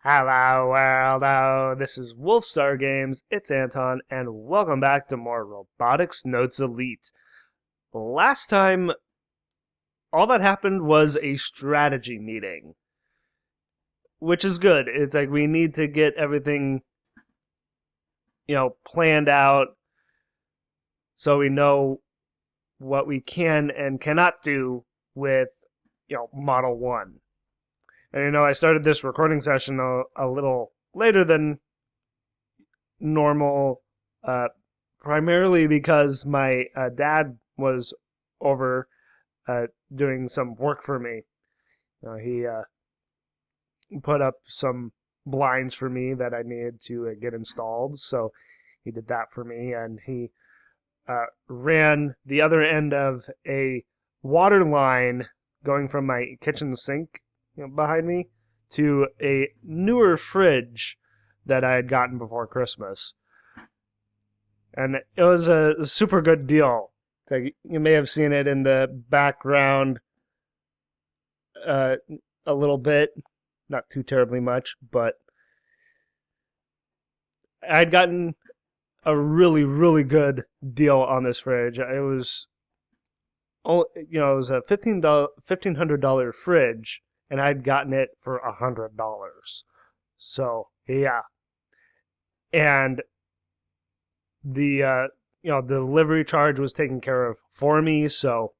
Hello world, this is Wolfstar Games, it's Anton, and welcome back to more Robotics Notes Elite. Last time, all that happened was a strategy meeting, which is good. It's like we need to get everything, planned out so we know what we can and cannot do with, Model 1. And I started this recording session a little later than normal, primarily because my dad was over doing some work for me. He put up some blinds for me that I needed to get installed, so he did that for me, and he ran the other end of a water line going from my kitchen sink behind me to a newer fridge that I had gotten before Christmas. And it was a super good deal. Like, you may have seen it in the background a little bit, not too terribly much, but I'd gotten a really, really good deal on this fridge. It was, it was a $1,500 fridge, and I'd gotten it for $100. So, yeah. And the delivery charge was taken care of for me, so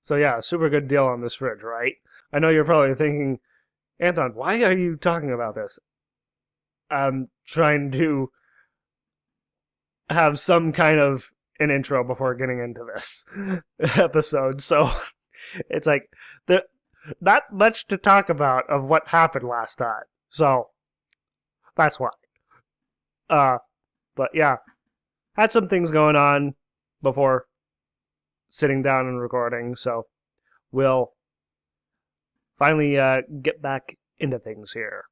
yeah, super good deal on this fridge, right? I know you're probably thinking, Anton, why are you talking about this? I'm trying to have some kind of an intro before getting into this episode, so it's like, not much to talk about of what happened last time. So, that's why. But yeah, had some things going on before sitting down and recording, so we'll finally get back into things here.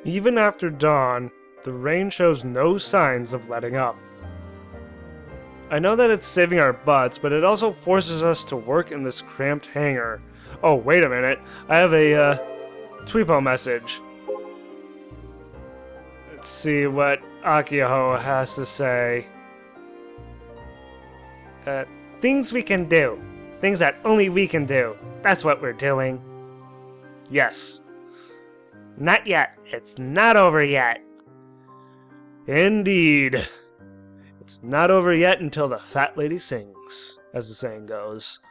Even after dawn, the rain shows no signs of letting up. I know that it's saving our butts, but it also forces us to work in this cramped hangar. Oh, wait a minute. I have a Tweepo message. Let's see what a.k.a. has to say. Things we can do. Things that only we can do. That's what we're doing. Yes. Not yet. It's not over yet. Indeed. It's not over yet until the fat lady sings, as the saying goes.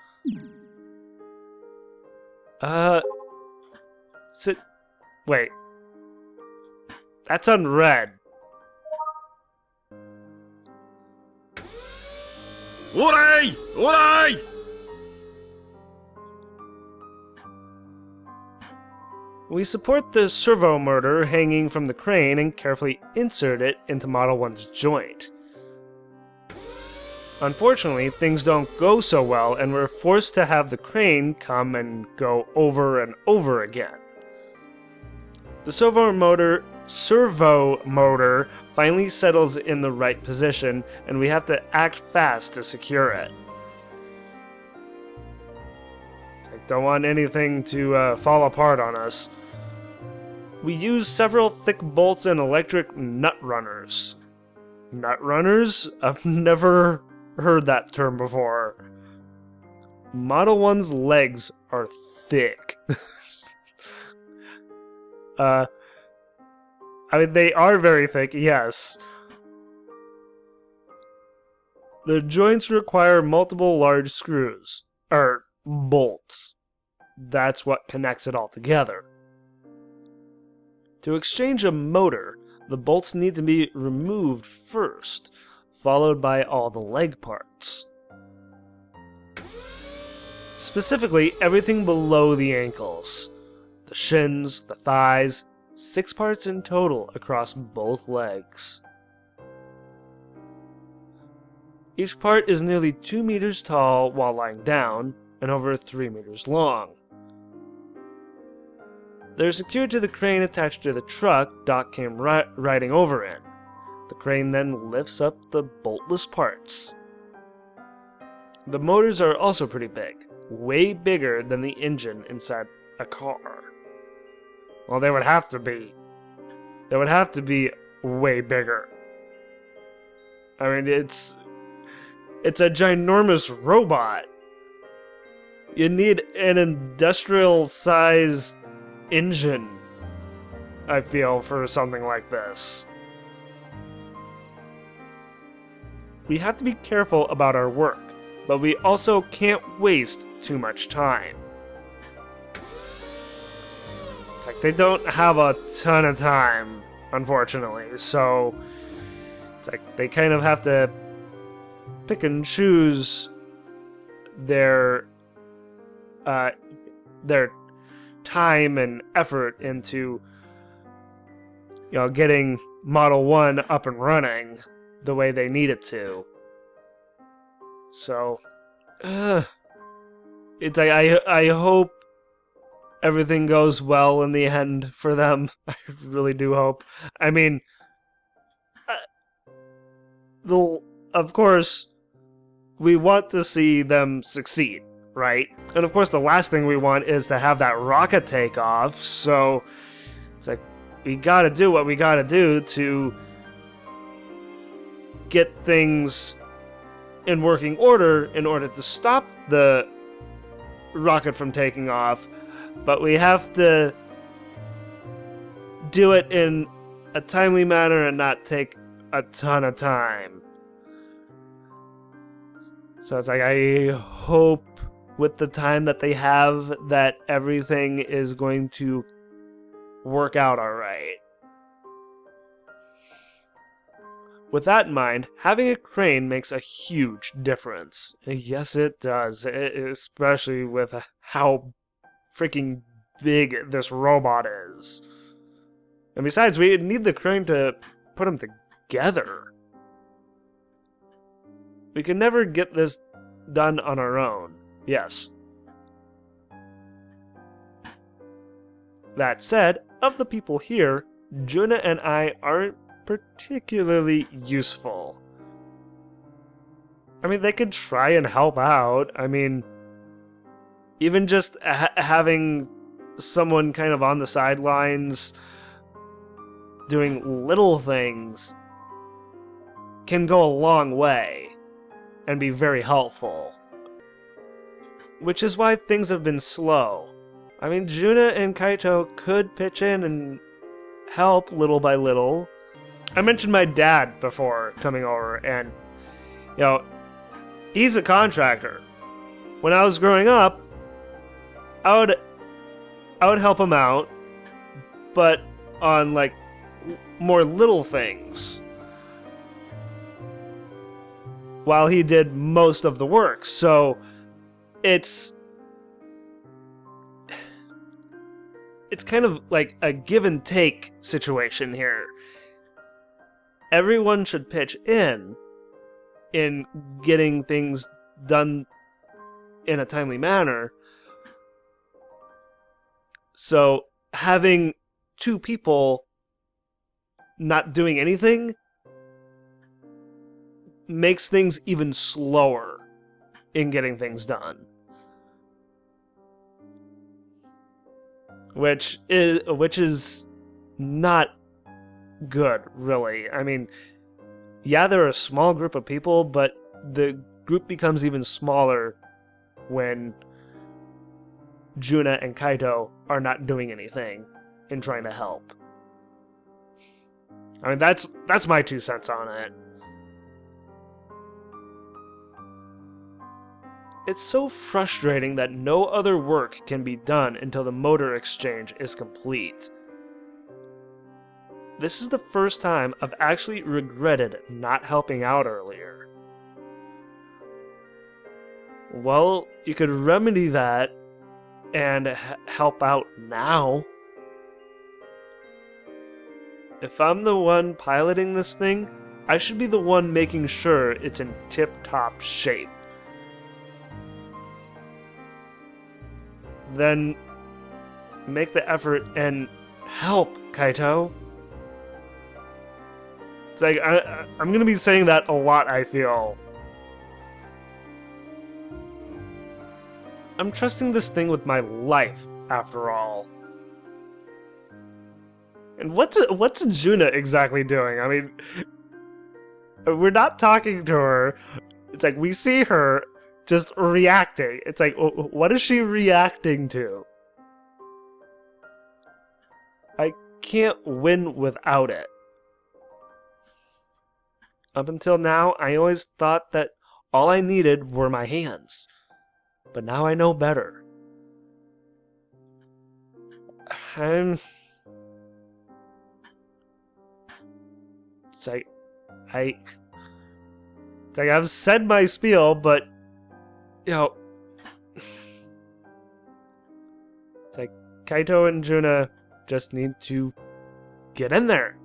Wait. That's unread. Orai! Orai! We support the servo motor hanging from the crane and carefully insert it into Model 1's joint. Unfortunately, things don't go so well, and we're forced to have the crane come and go over and over again. The servo motor finally settles in the right position, and we have to act fast to secure it. I don't want anything to fall apart on us. We use several thick bolts and electric nut runners. Nut runners? I've never heard that term before. Model 1's legs are thick. They are very thick, yes. The joints require multiple large screws, or bolts. That's what connects it all together. To exchange a motor, the bolts need to be removed first, followed by all the leg parts. Specifically, everything below the ankles. The shins, the thighs, 6 parts in total across both legs. Each part is nearly 2 meters tall while lying down, and over 3 meters long. They're secured to the crane attached to the truck Doc came riding over in. The crane then lifts up the boltless parts. The motors are also pretty big, way bigger than the engine inside a car. Well, they would have to be. that would have to be way bigger. I mean, it's a ginormous robot. You need an industrial-sized engine, I feel, for something like this. We have to be careful about our work, but we also can't waste too much time. It's like they don't have a ton of time, unfortunately, so it's like they kind of have to pick and choose their time and effort into, you know, getting Model 1 up and running the way they need it to. So, it's like I hope everything goes well in the end for them. I really do hope. I mean, of course, we want to see them succeed, right? And of course, the last thing we want is to have that rocket take off. So it's like we gotta do what we gotta do to get things in working order in order to stop the rocket from taking off, but we have to do it in a timely manner and not take a ton of time. So it's like I hope with the time that they have that everything is going to work out all right. With that in mind, having a crane makes a huge difference. Yes, it does, especially with how freaking big this robot is. And besides, we need the crane to put them together. We can never get this done on our own. Yes. That said, of the people here, Juna and I aren't particularly useful. I mean, they could try and help out. I mean, even just having someone kind of on the sidelines doing little things can go a long way and be very helpful. Which is why things have been slow. I mean, Juna and Kaito could pitch in and help little by little. I mentioned my dad before coming over, and, you know, he's a contractor. When I was growing up, I would help him out, but on, like, more little things, while he did most of the work. So it's kind of like a give and take situation here. Everyone should pitch in getting things done in a timely manner. So having two people not doing anything makes things even slower in getting things done. Which is not good, really. I mean, yeah, they're a small group of people, but the group becomes even smaller when Juna and Kaito are not doing anything and trying to help. I mean, that's my 2 cents on it. It's so frustrating that no other work can be done until the motor exchange is complete. This is the first time I've actually regretted not helping out earlier. Well, you could remedy that and help out now. If I'm the one piloting this thing, I should be the one making sure it's in tip-top shape. Then make the effort and help, Kaito. It's like, I'm gonna be saying that a lot, I feel. I'm trusting this thing with my life, after all. And what's Juna exactly doing? I mean, we're not talking to her. It's like we see her just reacting. It's like, what is she reacting to? I can't win without it. Up until now, I always thought that all I needed were my hands. But now I know better. It's like, I've said my spiel, but, you know, it's like Kaito and Juna just need to get in there.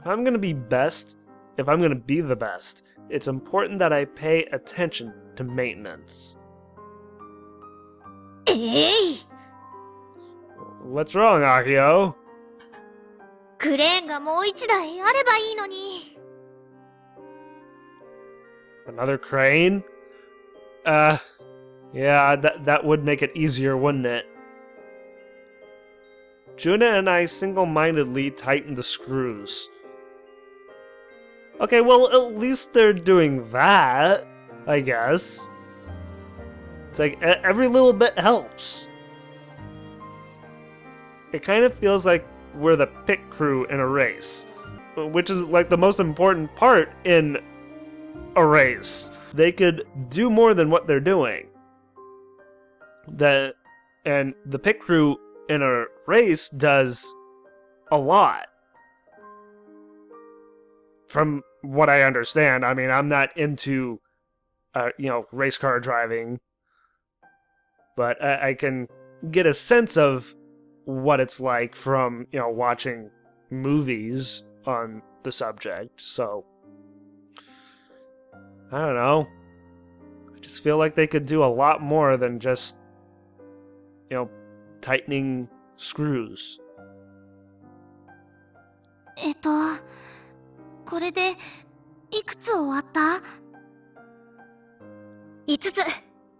If I'm gonna be the best, it's important that I pay attention to maintenance. What's wrong, Akio? クレーンがもう一台あればいいのに。 Another crane? Yeah, that would make it easier, wouldn't it? Juna and I single-mindedly tightened the screws. Okay, well, at least they're doing that, I guess. It's like, every little bit helps. It kind of feels like we're the pit crew in a race, which is like the most important part in a race. They could do more than what they're doing. And the pit crew in a race does a lot. From what I understand, I mean, I'm not into, race car driving, but I can get a sense of what it's like from, watching movies on the subject, so I don't know. I just feel like they could do a lot more than just, tightening screws. これでいくつ終わった？ 5つ。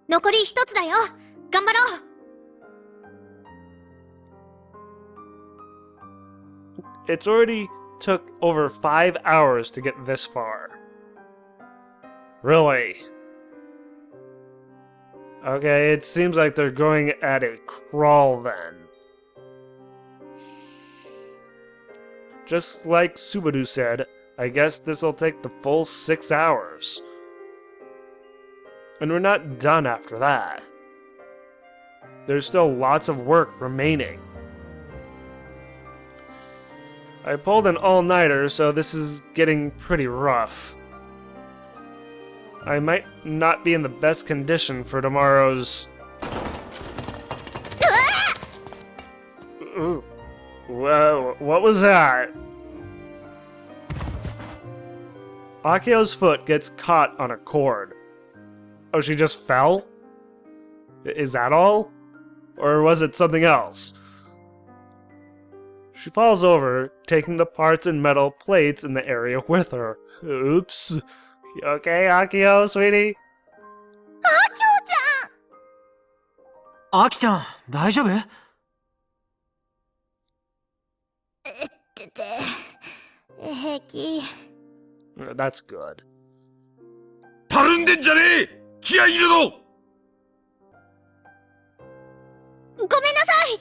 残り1つだよ。頑張ろう。 It's already took over 5 hours to get this far. Really? Okay, it seems like they're going at a crawl then. Just like Subaru said, I guess this'll take the full 6 hours. And we're not done after that. There's still lots of work remaining. I pulled an all-nighter, so this is getting pretty rough. I might not be in the best condition for tomorrow's... Ooh. Whoa, what was that? Akio's foot gets caught on a cord. Oh, she just fell? Is that all? Or was it something else? She falls over, taking the parts and metal plates in the area with her. Oops. You okay, Akio, sweetie? Akio-chan! Aki-chan, 大丈夫? That's good. たるんでんじゃねえ！気合い入れろ！ごめんなさい！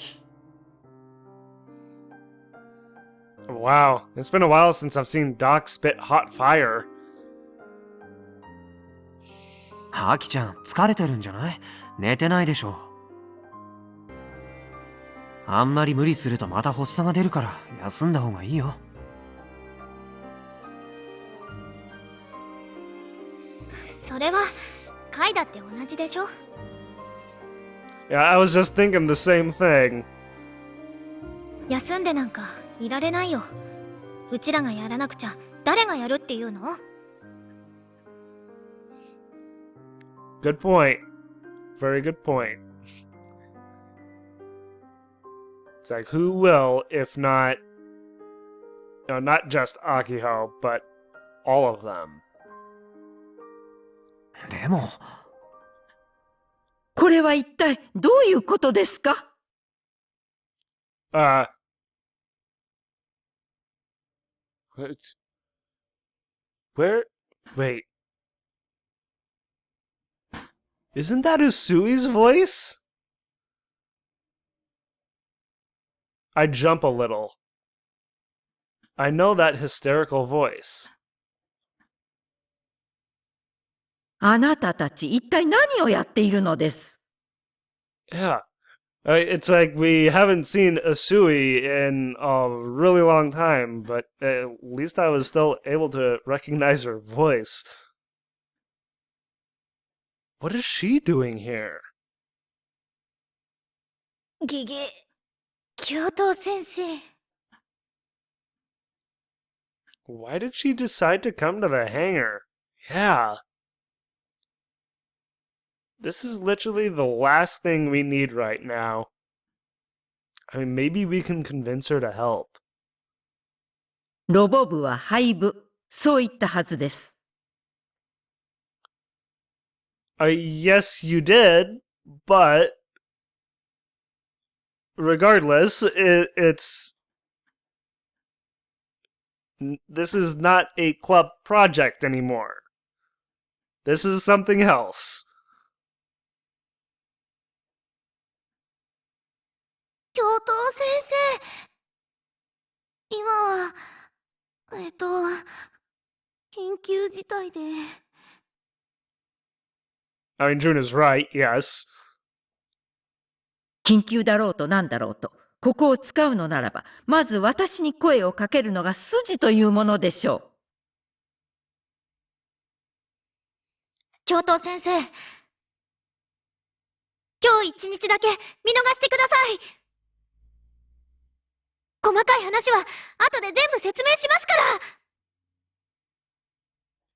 Wow, it's been a while since I've seen Doc spit hot fire. アキちゃん、疲れてるんじゃない？寝てないでしょ。あんまり無理するとまた発作が出るから休んだ方がいいよ。それはカイだって同じでしょ。 Yeah, I was just thinking the same thing. 休んでなんかいられないよ。うちらがやらなくちゃ誰がやるっていうの？ Good point. Very good point. It's like, who will, if not, not just Akiho, but all of them. でも、これは一体どういうことですか？ Uh, what? Where? Wait. Isn't that Usui's voice? I jump a little. I know that hysterical voice. あなたたち一体何をやっているのです Yeah. It's like we haven't seen Usui in a really long time, but at least I was still able to recognize her voice. What is she doing here? ゲゲ、教頭先生。Why did she decide to come to the hangar? Yeah. This is literally the last thing we need right now. I mean, maybe we can convince her to help. ロボ部は廃部、そう言ったはずです。Yes, you did, but regardless, this is not a club project anymore. This is something else. 教頭先生。今は、緊急事態で。I mean, June is right, yes. 緊急だろうとなんだろうと、ここを使うのならば、まず私に声をかけるのが筋というものでしょう。教頭先生。今日一日だけ見逃してください。細かい話は後で全部説明しますから。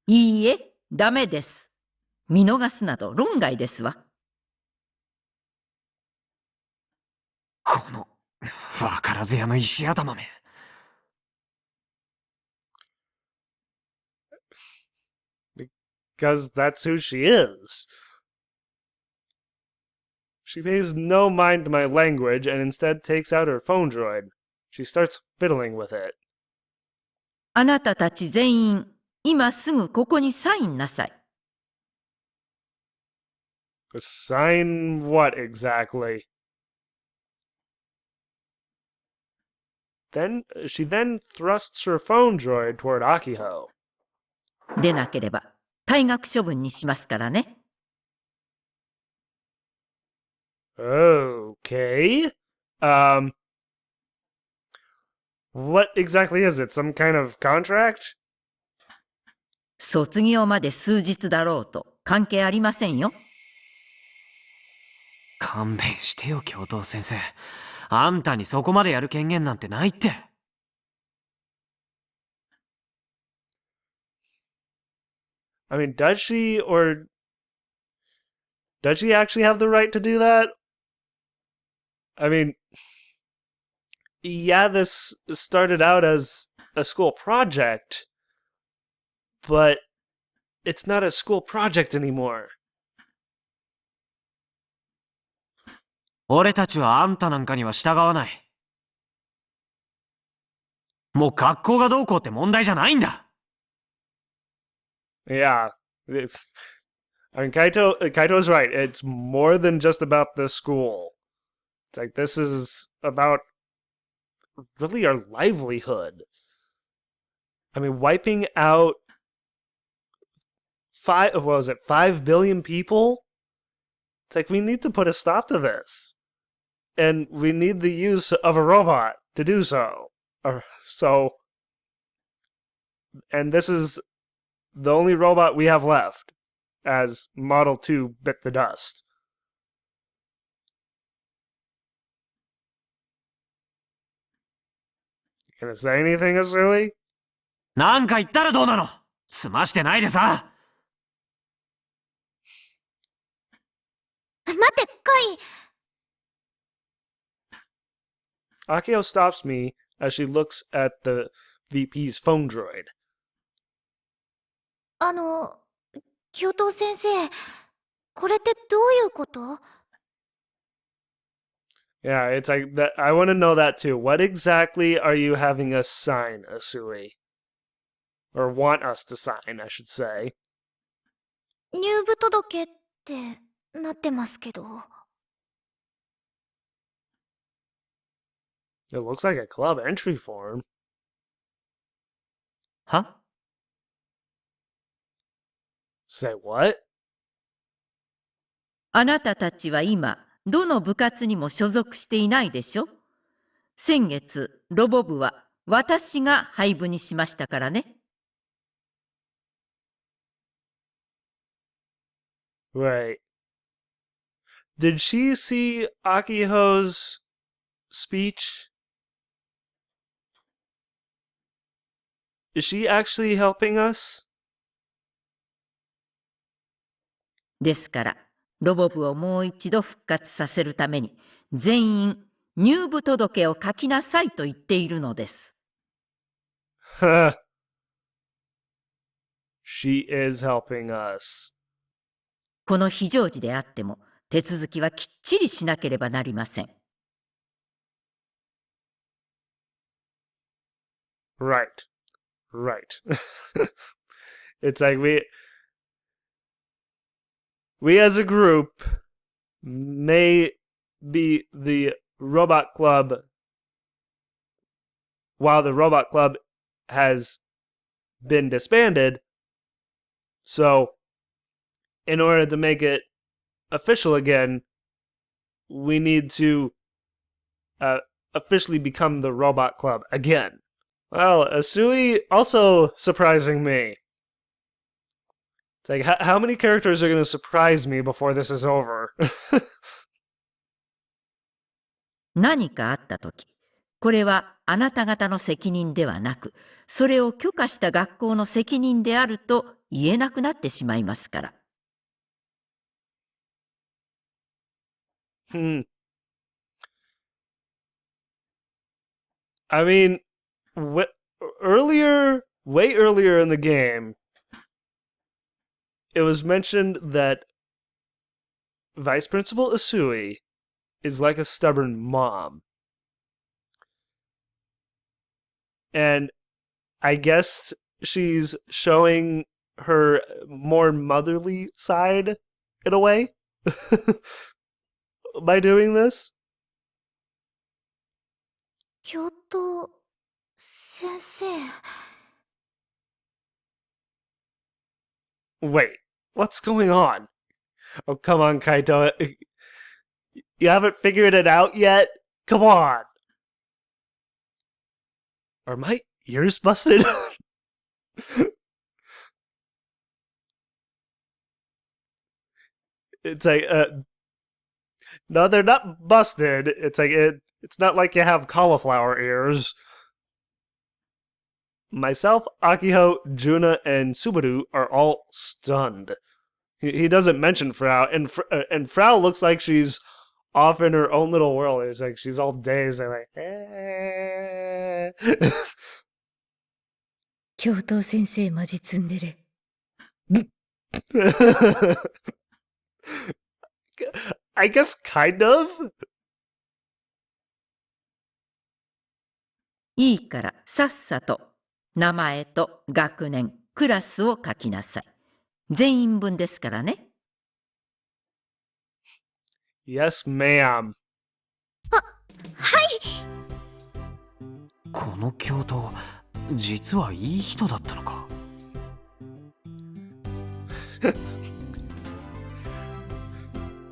いいえ、ダメです。見逃すなど論外ですわ。この、わからず屋の石頭め。Because that's who she is. She pays no mind to my language and instead takes out her phone droid. She starts fiddling with it. あなたたち全員、今すぐここにサインなさい。Sign what exactly? She then thrusts her phone droid toward Akiho. でなければ、退学処分にしますからね。Okay. What exactly is it? Some kind of contract? 卒業まで数日だろうと関係ありませんよ。勘弁してよ、教頭先生。あんたにそこまでやる権限なんてないって。I mean, does she actually have the right to do that? I mean, yeah, this started out as a school project, but it's not a school project anymore. 俺たちはあんたなんかには従わない。もう学校がどうこうって問題じゃないんだ。Yeah, I mean, Kaito's right. It's more than just about the school. It's like this is about really our livelihood. I mean, wiping out 5 billion people? It's like we need to put a stop to this. And we need the use of a robot to do so. And this is the only robot we have left, as Model 2 bit the dust. Gonna say anything, Asui? なんか言ったらどうなの？済ましてないでさ。待って、カイ。Akio stops me as she looks at the VP's phone droid. 教頭先生、これってどういうこと？ Yeah, it's like that. I want to know that too. What exactly are you having us sign, Asui? Or want us to sign, I should say. 入部届ってなってますけど。It looks like a club entry form. は？ Say what? あなたたちは今、どの部活にも所属していないでしょ？先月、ロボ部は私が廃部にしましたからね。Right. Did she see Akiho's speech? Is she actually helping us? ですから、ロボ部をもう一度復活させるために、全員入部届を書きなさいと言っているのです。Huh. She is helping us. この非常時であっても、手続きはきっちりしなければなりません。Right. Right. It's like we as a group may be the robot club while the robot club has been disbanded. So, in order to make it official again, we need to officially become the robot club again. Well, Asui also surprising me. It's like, how many characters are going to surprise me before this is over? 何かあったとき、これはあなた方の責任ではなく、それを許可した学校の責任であると言えなくなってしまいますから。I mean, way earlier in the game, it was mentioned that Vice Principal Asui is like a stubborn mom. And I guess she's showing her more motherly side in a way by doing this. 教頭先生。Wait, what's going on? Oh, come on, Kaito. You haven't figured it out yet? Come on. Are my ears busted? It's like, no, they're not busted. It's like, it's not like you have cauliflower ears. Myself, Akiho, Juna, and Subaru are all stunned. He doesn't mention Frau, and Frau looks like she's off in her own little world. It's like she's all dazed and like, eh. 教頭先生マジツンデレ。I guess kind of. いいからさっさと名前と学年、クラスを書きなさい。全員分ですからね。Yes, ma'am. この教頭、実はいい人だったのか。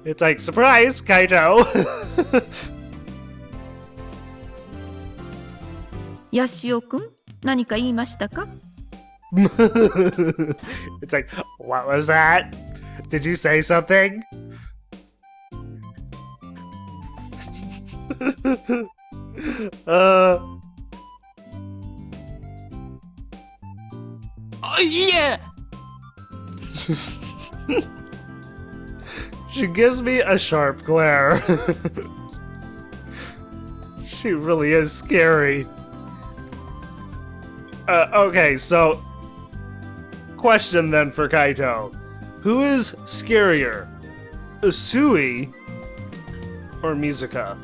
It's like, surprise, Kaito. ヤシオくん、何か言いましたか？ It's like, what was that? Did you say something? uh, あ、いえ。 she gives me a sharp glare. She really is scary. Okay, so question then for Kaito. Who is scarier? Usui or Mizuka?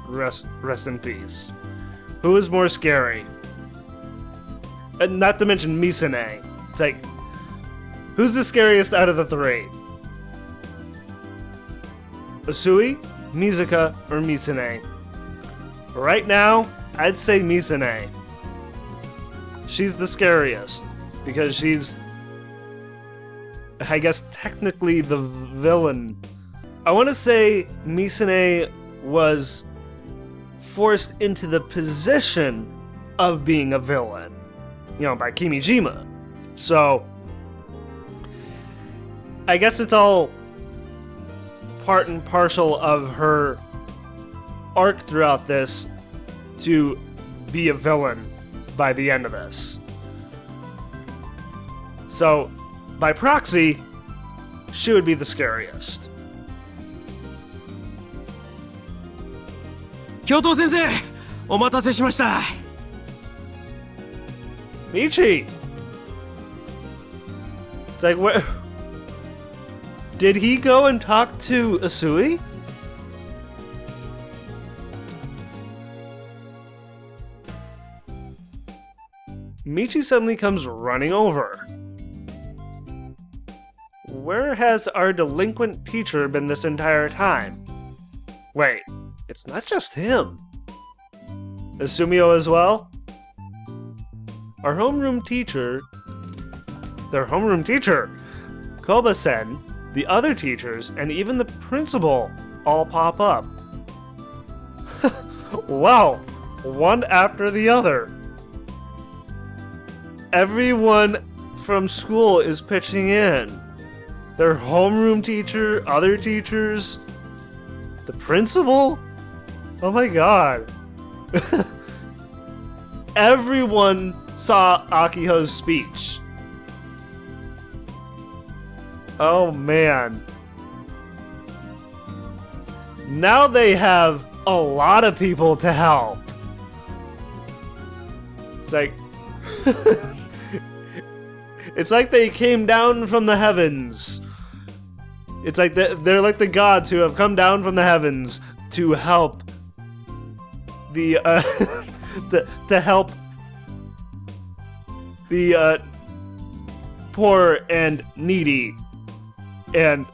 rest in peace. Who is more scary? And not to mention Misane. It's like, who's the scariest out of the three? Usui, Mizuka, or Misane? Right now, I'd say Misane. She's the scariest because she's, I guess, technically the villain. I want to say Misane was forced into the position of being a villain, by Kimijima. So, I guess it's all part and parcel of her arc throughout this to be a villain by the end of this. So, by proxy, she would be the scariest. 教頭先生、お待たせしました。Michi! It's like, where... Did he go and talk to Usui? Michi suddenly comes running over. Where has our delinquent teacher been this entire time? Wait, it's not just him. Is Sumio as well? Our homeroom teacher... Their homeroom teacher! Koba-sen, the other teachers, and even the principal all pop up. Wow! One after the other. Everyone from school is pitching in. Their homeroom teacher, other teachers, the principal? Oh my god. Everyone saw Akiho's speech. Oh man. Now they have a lot of people to help. It's like... It's like they came down from the heavens. It's like they're like the gods who have come down from the heavens to help the to help the poor and needy. And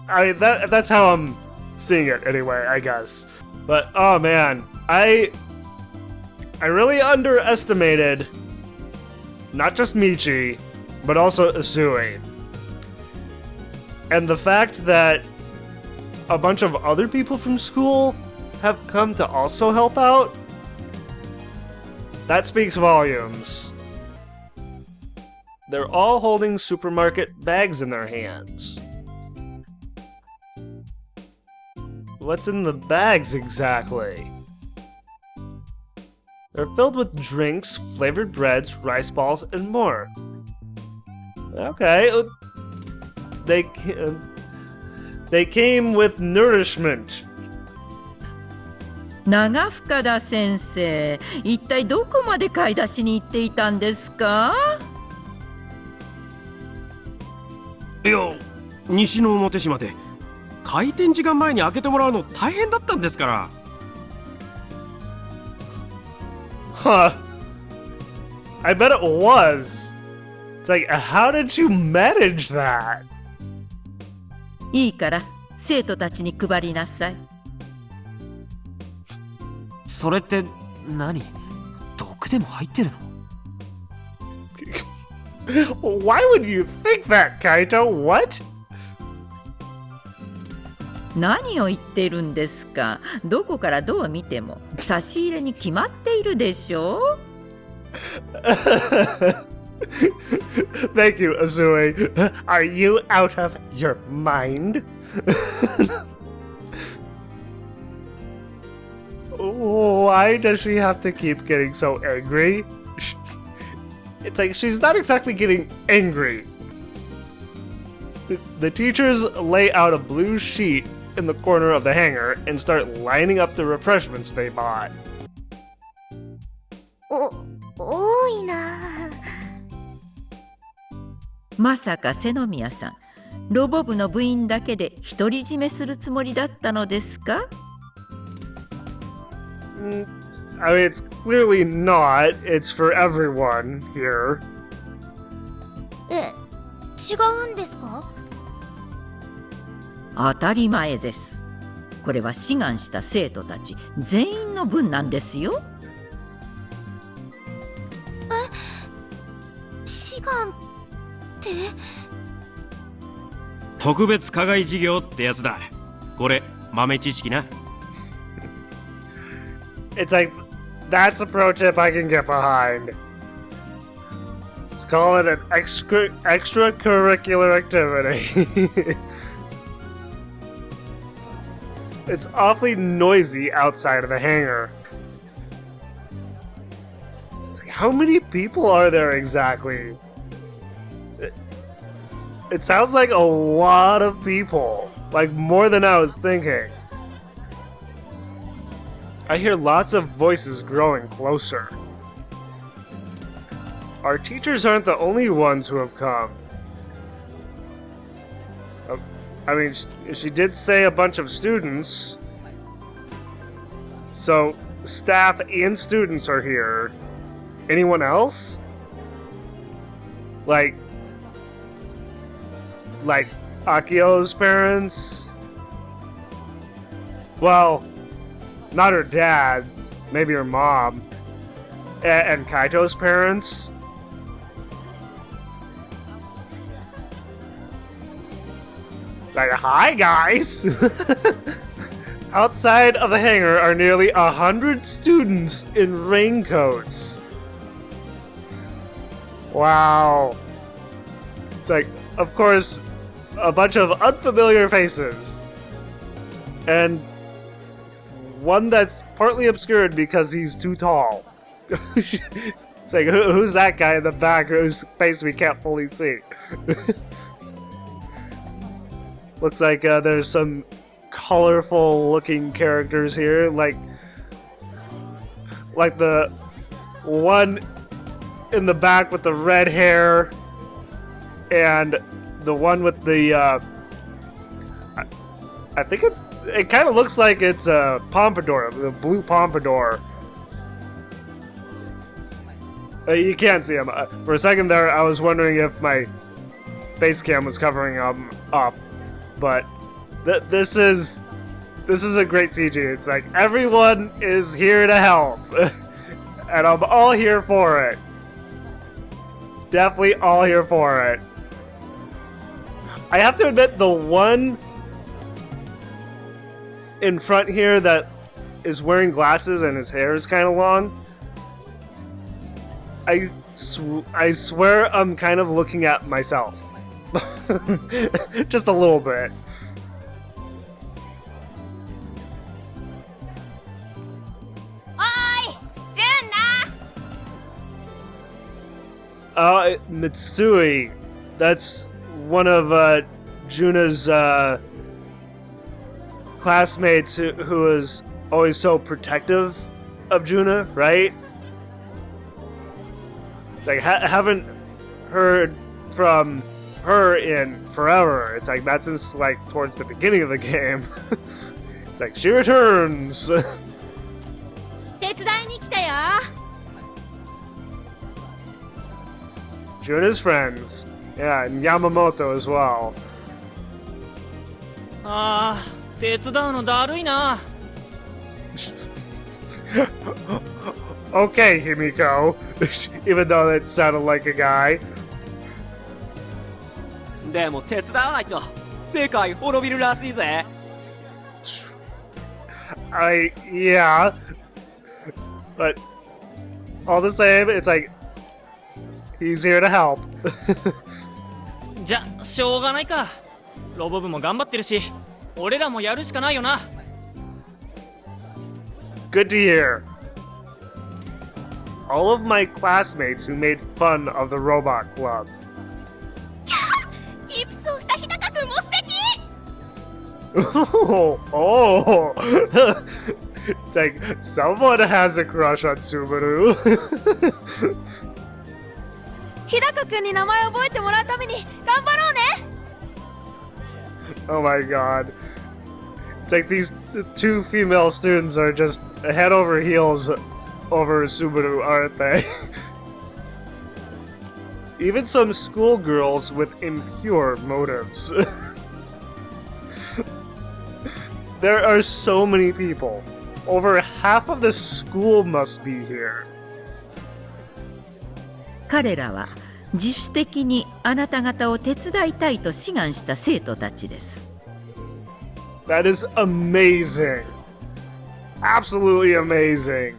that's how I'm seeing it anyway, I guess. But oh man, I really underestimated not just Michi, but also Usui. And the fact that a bunch of other people from school have come to also help out, that speaks volumes. They're all holding supermarket bags in their hands. What's in the bags exactly? They're filled with drinks, flavored breads, rice balls, and more. Okay, they came with nourishment. 長深田先生、一体どこまで買い出しに行っていたんですか？いや、西の表島で開店時間前に開けてもらうの大変だったんですから。Huh. I bet it was. It's like, how did you manage that? いいから生徒たちに配りなさい。それって何？毒でも入ってるの？ Why would you think that, Kaito? What? 何を言っているんですか？どこからどう見ても差し入れに決まっているでしょう。Thank you, Usui. Are you out of your mind? Why does she have to keep getting so angry? It's like she's not exactly getting angry. The teachers lay out a blue sheet in the corner of the hangar and start lining up the refreshments they bought. 多いな。まさか瀬宮さん、ロボ部の部員だけで独り占めするつもりだったのですか？ I mean, it's clearly not. It's for everyone here. え、違うんですか？当たり前です。これは志願した生徒たち全員の分なんですよ。志願って？特別課外授業ってやつだ。これ豆知識な。It's like, that's a pro tip I can get behind. Let's call it an extracurricular activity. It's awfully noisy outside of the hangar. It's like, how many people are there exactly? It sounds like a lot of people. Like, more than I was thinking. I hear lots of voices growing closer. Our teachers aren't the only ones who have come. I mean, she did say a bunch of students. So, staff and students are here. Anyone else? Like Akio's parents? Well, not her dad, maybe her mom. And Kaito's parents? It's like, hi guys! Outside of the hangar are nearly 100 students in raincoats. Wow. It's like, of course, a bunch of unfamiliar faces. And one that's partly obscured because he's too tall. It's like, who's that guy in the back whose face we can't fully see? Looks like there's some colorful looking characters here, like the one in the back with the red hair, and the one with the I think it kind of looks like it's a pompadour, the blue pompadour. You can't see him. For a second there, I was wondering if my face cam was covering him up, but this is a great CG. It's like everyone is here to help, and I'm all here for it. Definitely all here for it. I have to admit, the one in front here that is wearing glasses and his hair is kind of long, I swear I'm kind of looking at myself. Just a little bit. Mitsui. That's one of Juna's classmates who is always so protective of Juna, right? It's like, haven't heard from her in forever. It's like, that's since like towards the beginning of the game. It's like, she returns. 手伝いに来たよ。 Juna's friends. Yeah, and Yamamoto as well. ああ、手伝うのだるいな。Okay, Himiko. Even though that sounded like a guy. でも手伝わないと世界滅びるらしいぜ。Yeah. But all the same, it's like he's here to help. じゃ、しょうがないか。ロボ部も頑張ってるし、俺らもやるしかないよな。Good to hear. All of my classmates who made fun of the Robot Club. イプスをした日高くんも素敵。 Oh. It's like, someone has a crush on Subaru. 日高くんに名前を覚えてもらうために頑張ろうね。 Oh my god. It's like these two female students are just head over heels over Subaru, aren't they? Even some schoolgirls with impure motives. There are so many people. Over half of the school must be here. 彼らは自主的にあなた方を手伝いたいと志願した生徒たちです。That is amazing. Absolutely amazing.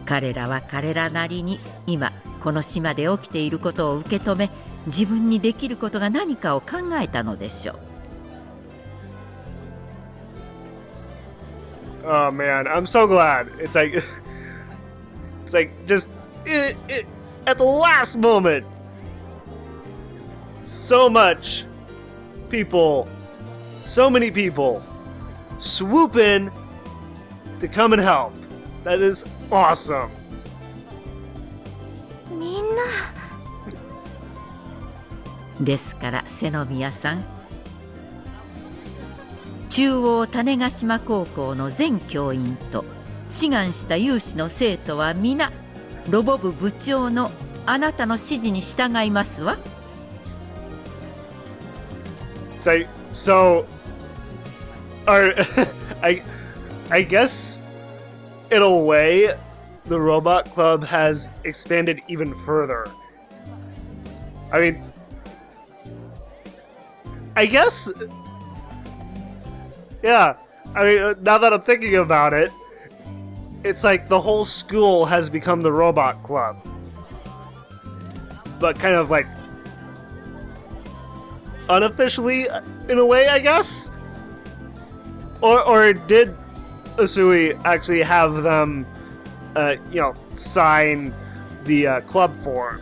彼らは彼らなりに今この島で起きていることを受け止め、自分にできることが何かを考えたのでしょう。Oh man, I'm so glad. It's like just at the last moment. So many people swoop in to come and help. That is awesome. みんなですから瀬宮さん、中央種子島高校の全教員と志願した有志の生徒は皆ロボ部部長のあなたの指示に従いますわ。So, I guess in a way, the Robot Club has expanded even further. I mean, I guess, yeah. I mean, now that I'm thinking about it, it's like the whole school has become the Robot Club. But kind of like unofficially, in a way, I guess? Or did Usui actually have them, sign the club form?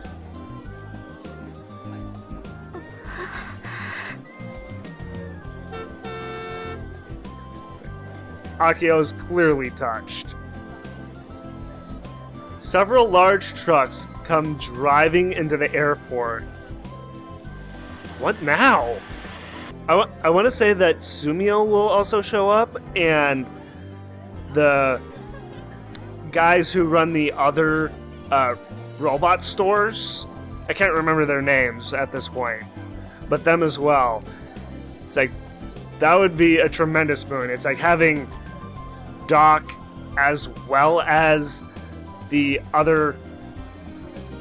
Akio's clearly touched. Several large trucks come driving into the airport. What now? I want to say that Sumio will also show up, and the guys who run the other robot stores. I can't remember their names at this point, but them as well. It's like, that would be a tremendous boon. It's like having Doc as well as the other,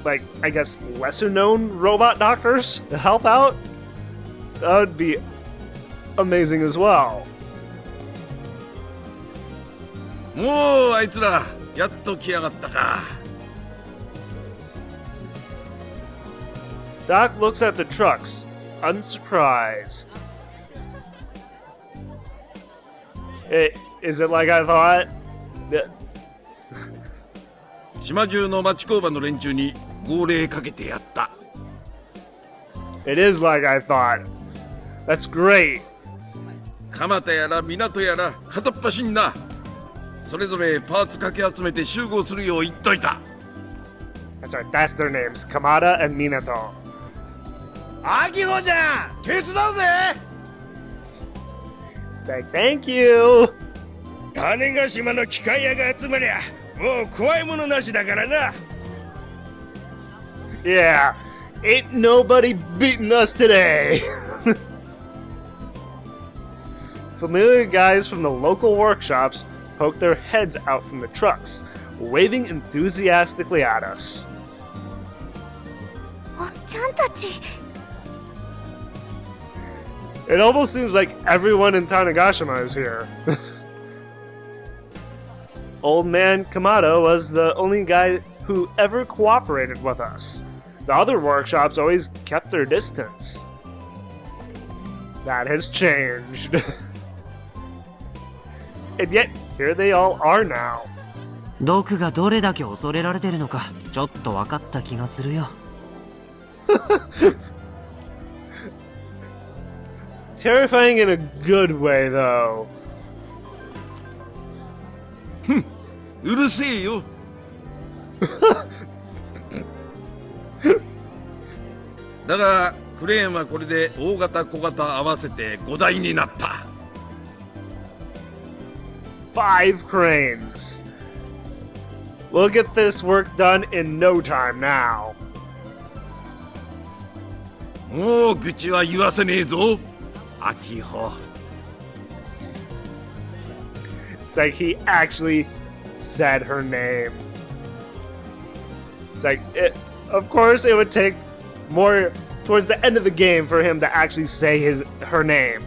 like, I guess, lesser known robot doctors to help out. That would be amazing as well. もうあいつらやっと来やがったか。Doc looks at the trucks, unsurprised. Is it like I thought? 島中の町工場の連中に号令かけてやった。It is like I thought. That's great. 蒲田やら港やら片っ端にな。それぞれパーツかけ集めて集合するよう言っといた。That's right, that's their names. Kamada and Minato. 秋穂ちゃん、手伝うぜ。Thank you. 種子島の機械屋が集まりゃ、もう怖いものなしだからな。Yeah, ain't nobody beating us today. Familiar guys from the local workshops poke their heads out from the trucks, waving enthusiastically at us. おっちゃんたち It almost seems like everyone in Tanegashima is here. Old man Kamado was the only guy who ever cooperated with us. The other workshops always kept their distance. That has changed. And yet, here they all are now. 毒がどれだけ恐れられてるのかちょっと分かった気がするよ。Terrifying in a good way, though. うるせえよ。だがクレーンはこれで大型小型合わせて5台になった。5 cranes. We'll get this work done in no time now. もう愚痴は言わせねえぞ、秋穂。 It's like he actually said her name. It's like, of course, it would take more towards the end of the game for him to actually say her name.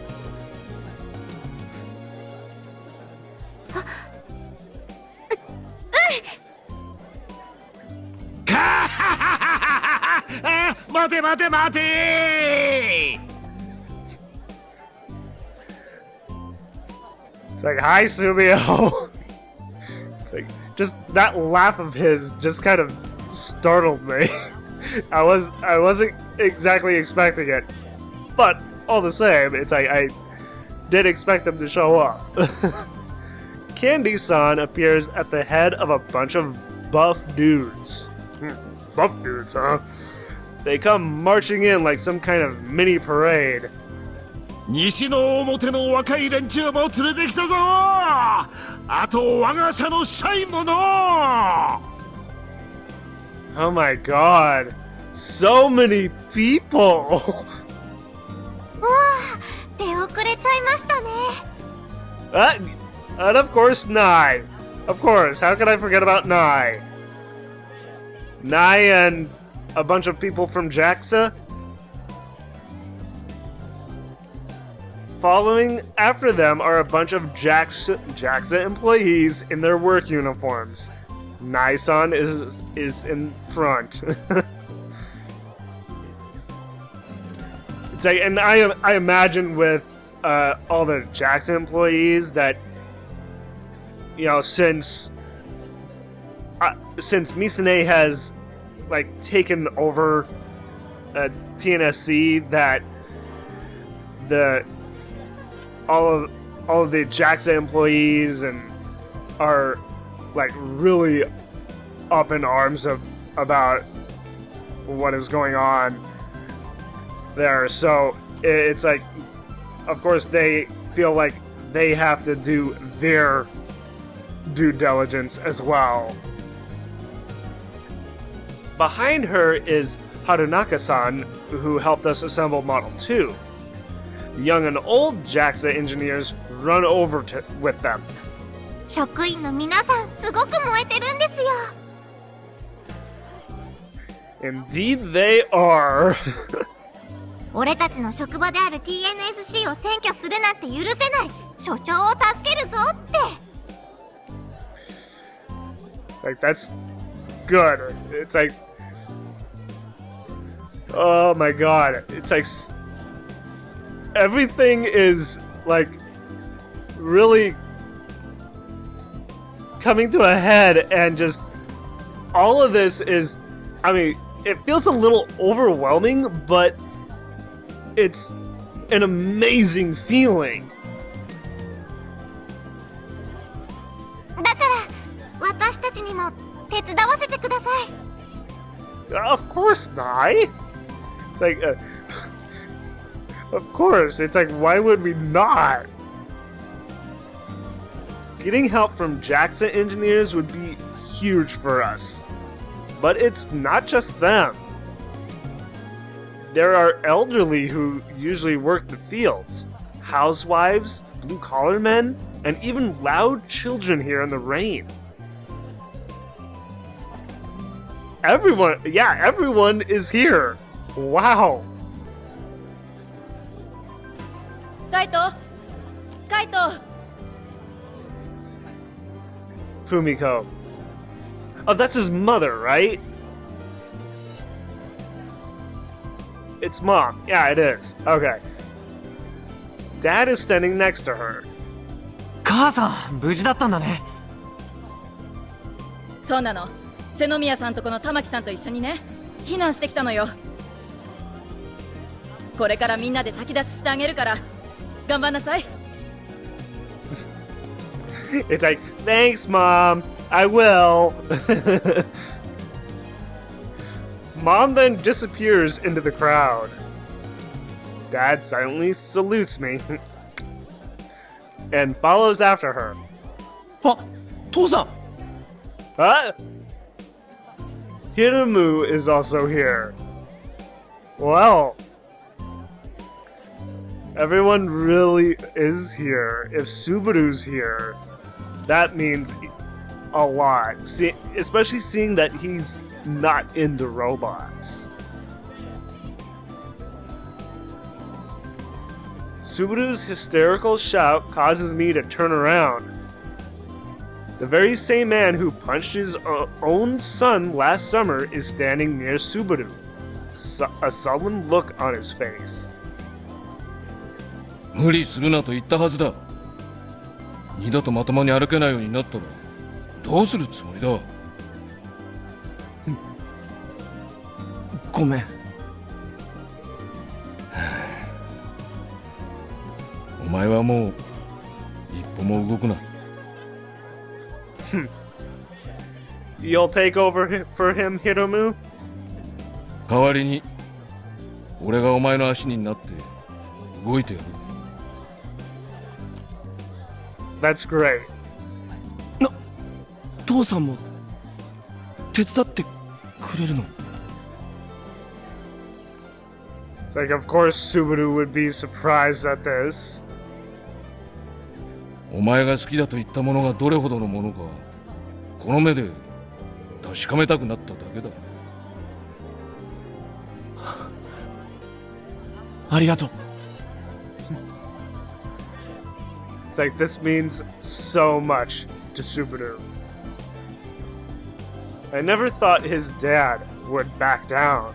It's like, hi, Sumio. It's like, just that laugh of his just kind of startled me. I wasn't exactly expecting it, but all the same, it's like I did expect him to show up. Candy-san appears at the head of a bunch of buff dudes. Buff dudes, huh? They come marching in like some kind of mini parade. 西の表の若い連中も連れてきたぞ。あと我が社の社員もの。 Oh my god. So many people. 出遅れちゃいましたね。 And of course, Nai. Of course, how could I forget about Nai? Nai and a bunch of people from JAXA. Following after them are a bunch of JAXA employees in their work uniforms. Nai-san is in front. It's like, and I imagine with all the JAXA employees that, you know, since Misane has like taken over TNSC, that all of the JAXA employees and are like really up in arms about what is going on there. So it's like, of course, they feel like they have to do their due diligence as well. Behind her is Harunaka-san, who helped us assemble Model 2. Young and old JAXA engineers run over with them. 職員の皆さんすごく燃えてるんですよ。 Indeed they are. 俺たちの職場である TNSC を占拠するなんて許せない。所長を助けるぞって。 Like, that's good. It's like, oh my god. It's like everything is like really coming to a head, and just all of this is, I mean, it feels a little overwhelming, but it's an amazing feeling. だから私たちにも手伝わせてください。 Of course not. It's like, of course. It's like, why would we not? Getting help from JAXA engineers would be huge for us. But it's not just them. There are elderly who usually work the fields, housewives, blue-collar men, and even loud children here in the rain. Everyone is here. Wow. カイトカイト Fumiko. Oh, that's his mother, right? It's mom. Yeah, it is. Okay. Dad is standing next to her. 母さん、無事だったんだね。そうなの。瀬宮さんとこの玉木さんと一緒にね、避難してきたのよ。これからみんなで炊き出ししてあげるから頑張んなさい。It's like, thanks, Mom. I will. Mom then disappears into the crowd. Dad silently salutes me and follows after her. あ、父さん。 Huh? Hiramu is also here. Well, everyone really is here. If Subaru's here, that means a lot. Especially seeing that he's not into robots. Subaru's hysterical shout causes me to turn around. The very same man who punched his own son last summer is standing near Subaru, a sullen look on his face. 無理するなと言ったはずだ。二度とまともに歩けないようになったらどうするつもりだ。ごめん。お前はもう一歩も動くな。You'll take over for him, Hiramu? 代わりに俺がお前の足になって動いてやる。That's great. 父さんも手伝ってくれるの？ It's like, of course, Subaru would be surprised at this. お前が好きだと言ったものがどれほどのものかこの目で確かめたくなっただけだ。ありがとう。 It's like, this means so much to Subaru. I never thought his dad would back down.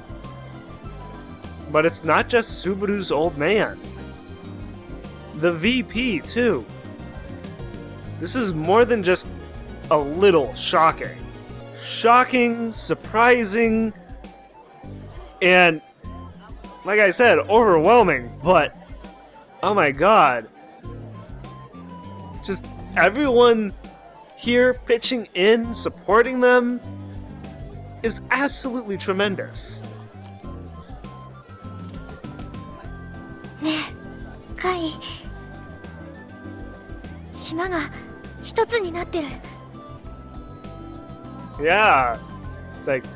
But it's not just Subaru's old man. The VP, too. This is more than just a little shocking. Shocking, surprising, and, like I said, overwhelming, but, oh my god. Just everyone here pitching in, supporting them, is absolutely tremendous. ねえ、カイ。島が一つになってる。Yeah. It's like,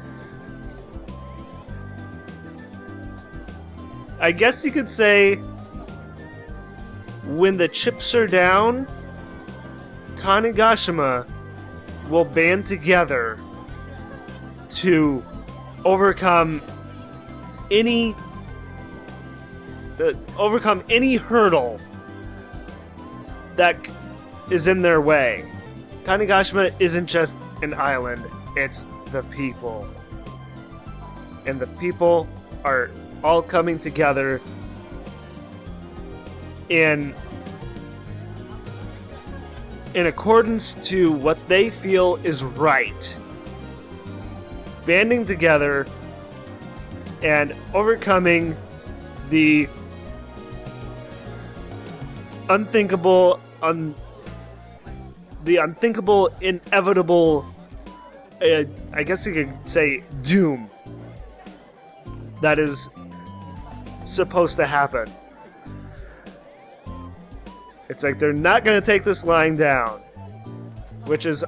I guess you could say, when the chips are down, Tanegashima will band together to overcome any hurdle that is in their way. Tanegashima isn't just an island, it's the people. And the people are all coming together in accordance to what they feel is right. Banding together and overcoming the unthinkable, inevitable, I guess you could say, doom that is supposed to happen. It's like they're not going to take this lying down, which is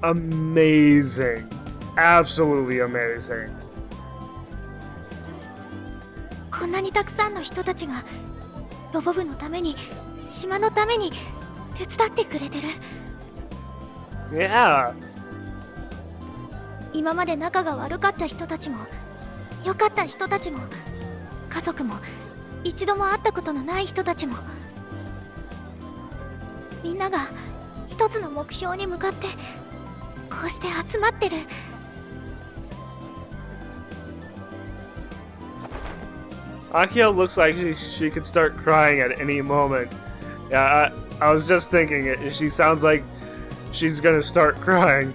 amazing. Absolutely amazing. こんなにたくさんの人たちがロボ部のために、島のために手伝ってくれてる。Yeah. 今まで仲が悪かった人たちも、良かった人たちも、家族も、一度も会ったことのない人たちも、みんなが一つの目標に向かってこうして集まってる。Akio looks like she could start crying at any moment. Yeah, I was just thinking it. She sounds like she's gonna start crying.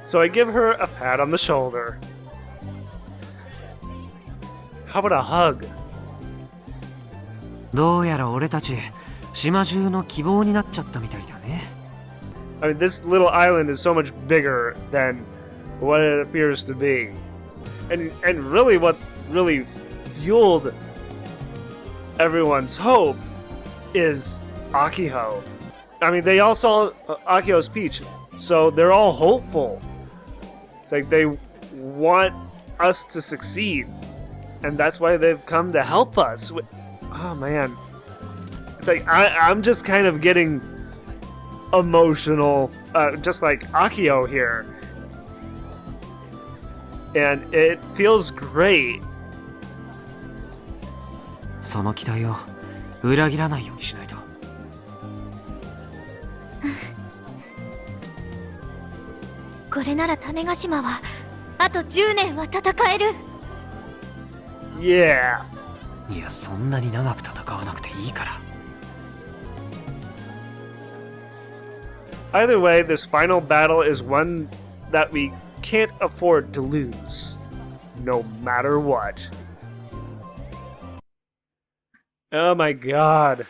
So I give her a pat on the shoulder. How about a hug? どうやら俺たち島中の希望になっちゃったみたいだね。I mean, this little island is so much bigger than what it appears to be. And really what really fueled everyone's hope is Akiho. I mean, they all saw Akio's speech, so they're all hopeful. It's like they want us to succeed, and that's why they've come to help us. Oh man, it's like I'm just kind of getting emotional, just like Akio here, and it feels great. その期待を裏切らないようにしないと。これなら種子島はあと10年は戦える。 Yeah. いや、そんなに長く戦わなくていいから。Either way, this final battle is one that we can't afford to lose, no matter what. Oh my god.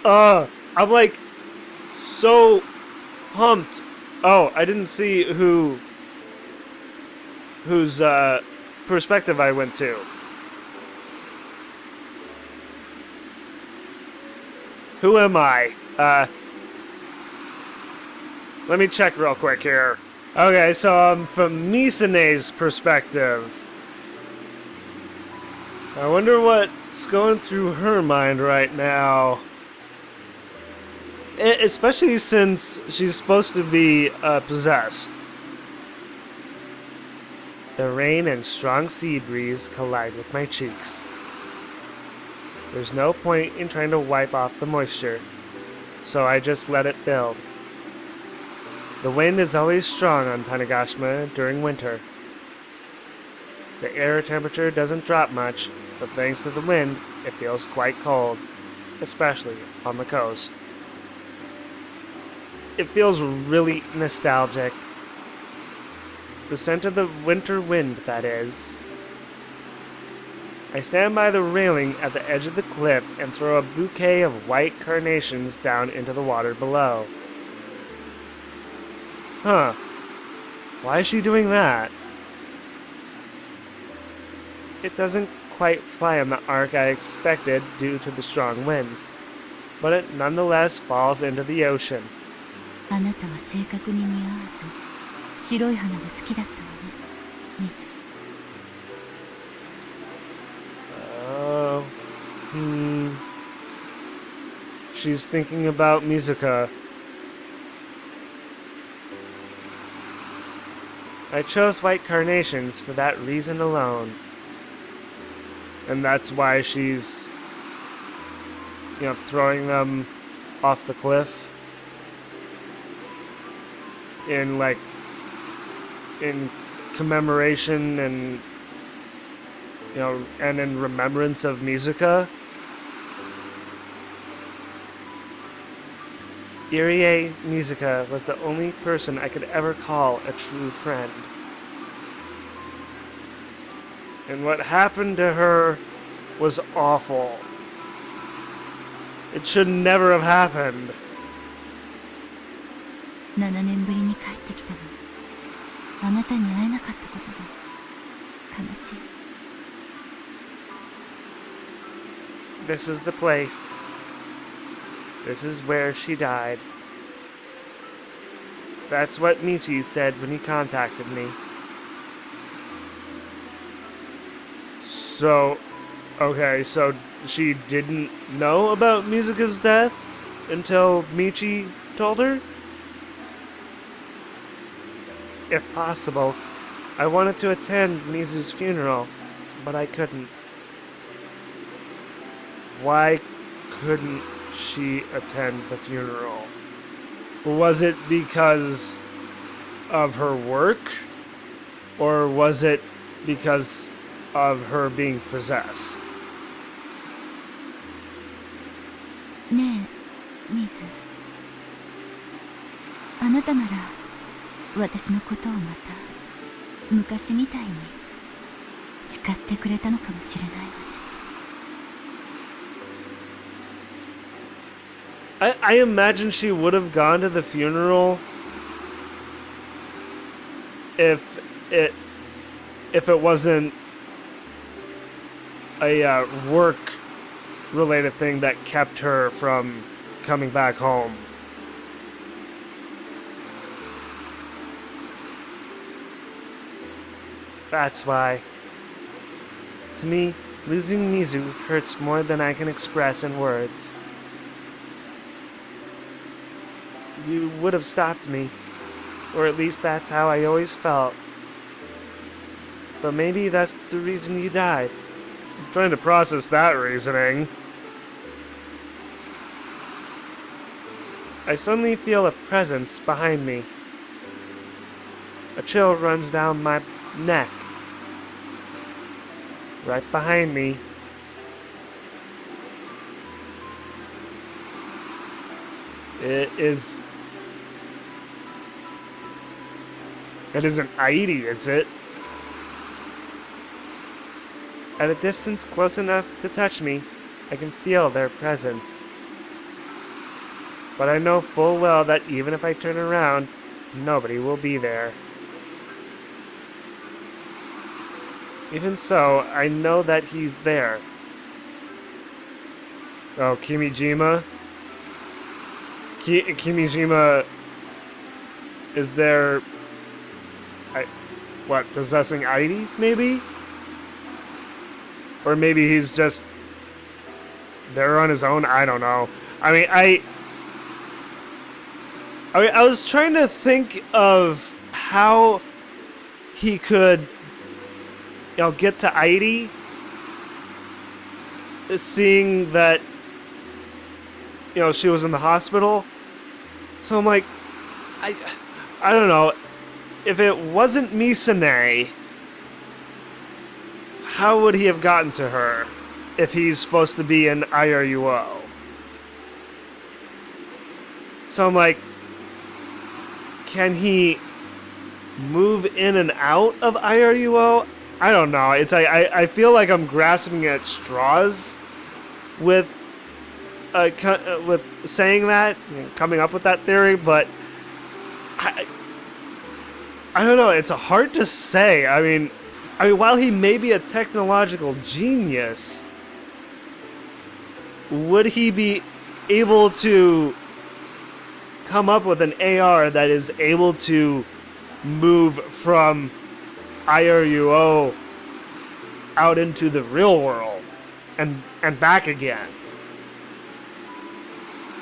I'm like so pumped. Oh, I didn't see whose perspective I went to. Who am I? Let me check real quick here. Okay, so I'm from Misane's perspective. I wonder what's going through her mind right now. Especially since she's supposed to be possessed. The rain and strong sea breeze collide with my cheeks. There's no point in trying to wipe off the moisture, so I just let it build. The wind is always strong on Tanegashima during winter. The air temperature doesn't drop much, but thanks to the wind, it feels quite cold, especially on the coast. It feels really nostalgic. The scent of the winter wind, that is. I stand by the railing at the edge of the cliff and throw a bouquet of white carnations down into the water below. Huh. Why is she doing that? It doesn't quite fly on the arc I expected due to the strong winds, but it nonetheless falls into the ocean. あなたは性格に似合わず白い花が好きだったわね、水。She's thinking about Mizuka. I chose white carnations for that reason alone. And that's why she's, throwing them off the cliff. In commemoration and, and in remembrance of Mizuka. a.k.a. Mizuka was the only person I could ever call a true friend. And what happened to her was awful. It should never have happened. 7年ぶりに帰ってきたの。あなたに会えなかったことが悲しい。This is the place. This is where she died. That's what Michi said when he contacted me. So, okay, so she didn't know about Mizuka's death until Michi told her? If possible, I wanted to attend Mizu's funeral, but I couldn't. Why couldn't she attend the funeral? Was it because of her work? Or was it because of her being possessed? ねえ、ミズ。あなたなら私のことをまた昔みたいに叱ってくれたのかもしれないわね。I imagine she would have gone to the funeral if it wasn't a work-related thing that kept her from coming back home. That's why. To me, losing Mizu hurts more than I can express in words. You would have stopped me, or at least that's how I always felt. But maybe that's the reason you died. I'm trying to process that reasoning. I suddenly feel a presence behind me. A chill runs down my neck. Right behind me. It isn't Airi, is it? At a distance close enough to touch me, I can feel their presence. But I know full well that even if I turn around, nobody will be there. Even so, I know that he's there. Oh, Kimijima? Kimijima is there... possessing Airi, maybe? Or maybe he's just there on his own? I don't know. I mean, I was trying to think of how he could, get to Airi, seeing that, she was in the hospital. So I'm like, I don't know. If it wasn't Misane, how would he have gotten to her if he's supposed to be in IRUO? So I'm like, can he move in and out of IRUO? I don't know. It's like I feel like I'm grasping at straws with saying that, coming up with that theory, but I don't know. It's hard to say. I mean, while he may be a technological genius, would he be able to come up with an AR that is able to move from IRUO out into the real world and back again?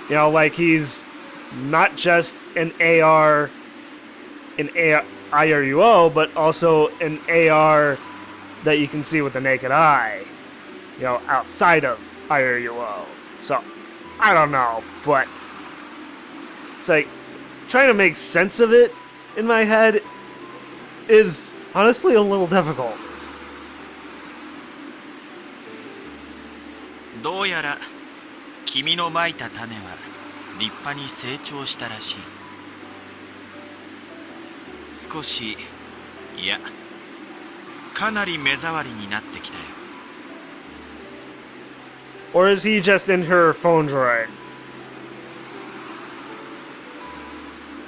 Like he's not just an AR in IRUO, but also an AR that you can see with the naked eye, outside of IRUO. So, I don't know, but it's like, trying to make sense of it in my head is honestly a little difficult. どうやら君の蒔いた種は立派に成長したらしい。少し、いや、かなり目障りになってきたよ。Or is he just in her phone droid?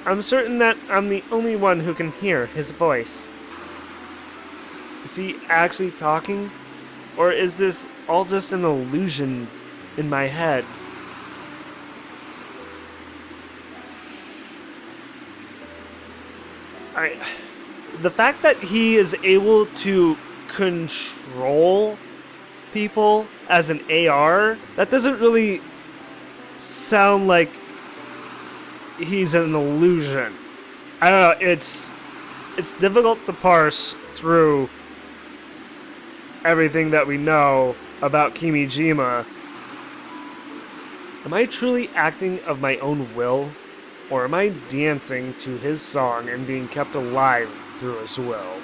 I'm certain that I'm the only one who can hear his voice. Is he actually talking? Or is this all just an illusion in my head? The fact that he is able to control people as an AR, that doesn't really sound like he's an illusion. I don't know, it's difficult to parse through everything that we know about Kimijima. Am I truly acting of my own will? Or am I dancing to his song and being kept alive through his will?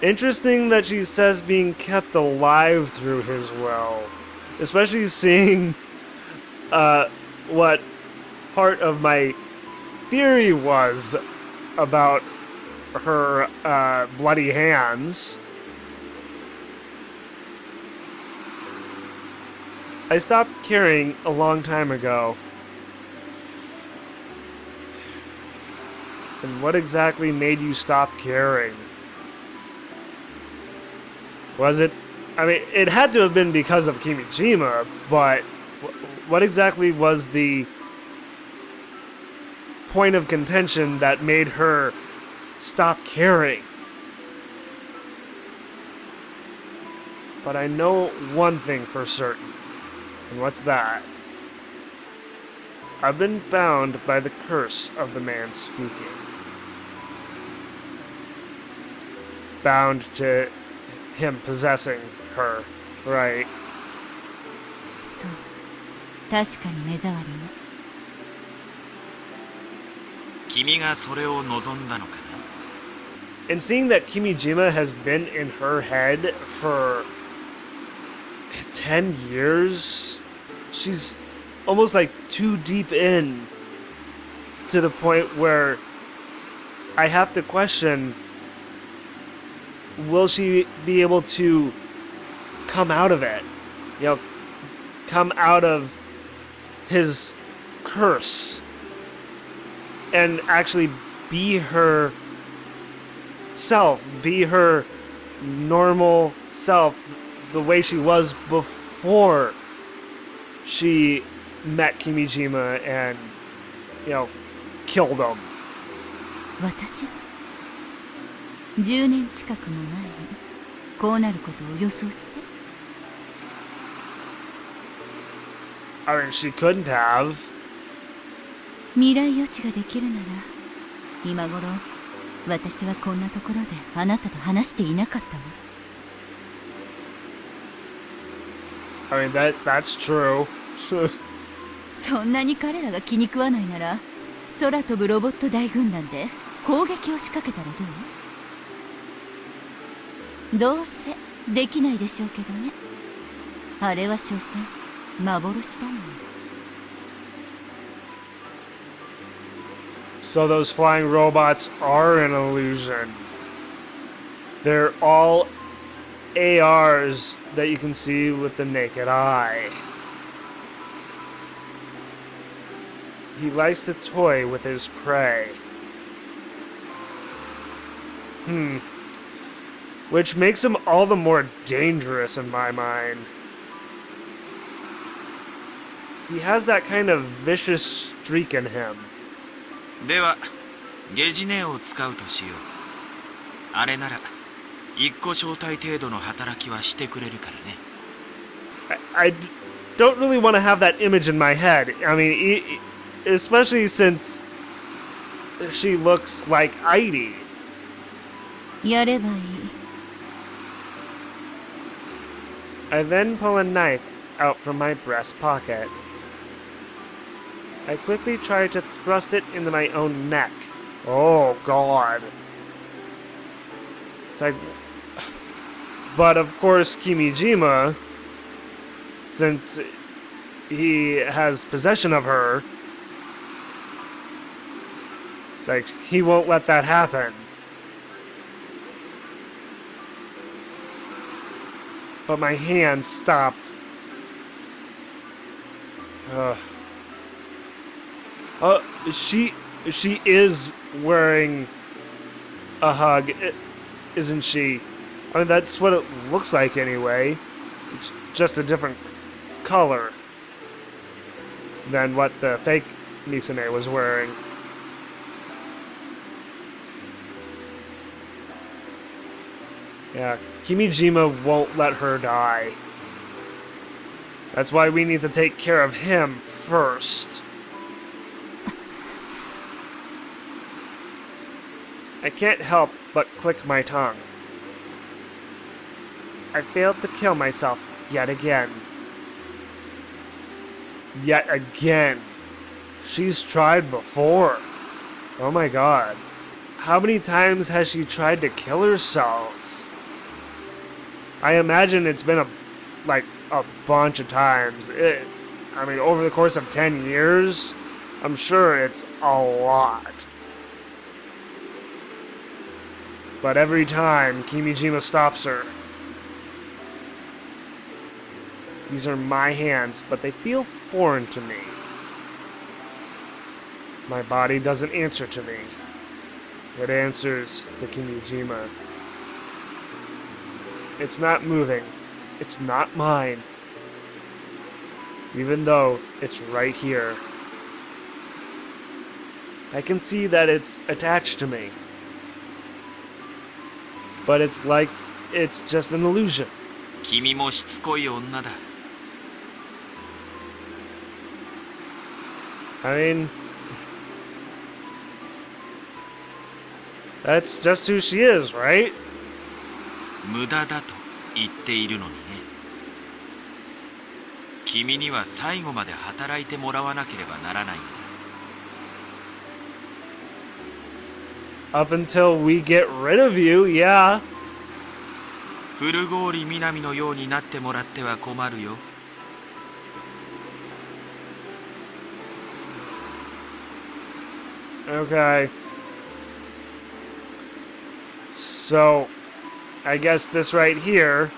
Interesting that she says being kept alive through his will. Especially seeing what part of my theory was about her bloody hands. I stopped caring a long time ago. And what exactly made you stop caring? Was it... I mean, it had to have been because of Kimijima, but what exactly was the point of contention that made her stop caring? But I know one thing for certain. And what's that? I've been bound by the curse of the man speaking. Bound to him possessing her, right? そう、確かに目障りね。君がそれを望んだのかな? And seeing that Kimijima has been in her head for 10 years, she's almost like too deep in to the point where I have to question, will she be able to come out of it? You know, come out of his curse and actually be her self, be her normal self, the way she was before she met Kimijima and, you know, killed him. 私10年近くも前にこうなることを予想して。 I mean, she couldn't have. 未来予知ができるなら今頃私はこんなところであなたと話していなかったわ。 I mean, that's true. そんなに彼らが気に食わないなら空飛ぶロボット大軍団で攻撃を仕掛けたらどう？どうせできないでしょうけどね。あれは所詮幻だもん。 So those flying robots are an illusion. They're all ARs that you can see with the naked eye. He likes to toy with his prey. Which makes him all the more dangerous in my mind. He has that kind of vicious streak in him. ではゲジネを使うとしよう。あれなら一個小体程度の働きはしてくれるからね。 I don't really want to have that image in my head. I mean, especially since she looks like Heidi. やればいい。 I then pull a knife out from my breast pocket. I quickly try to thrust it into my own neck. Oh, God. It's like... But of course, Kimijima, since he has possession of her, it's like he won't let that happen. But my hands stop. She is wearing a hug, isn't she? I mean, that's what it looks like anyway. It's just a different color than what the fake Misane was wearing. Yeah, Kimijima won't let her die. That's why we need to take care of him first. I can't help but click my tongue. I failed to kill myself yet again. Yet again. She's tried before. Oh my God. How many times has she tried to kill herself? I imagine it's been a bunch of times. I mean, over the course of 10 years, I'm sure it's a lot. But every time, Kimijima stops her. These are my hands, but they feel foreign to me. My body doesn't answer to me. It answers to Kimijima. It's not moving. It's not mine. even though it's right here. I can see that it's attached to me, but it's like it's just an illusion. 君もしつこい女だ。 I mean, that's just who she is, right? 無駄だと言っているのにね。君には最後まで働いてもらわなければならないんだ。 Up until we get rid of you, yeah. 古郡南のようになってもらっては困るよ。 Okay. So, I guess this right here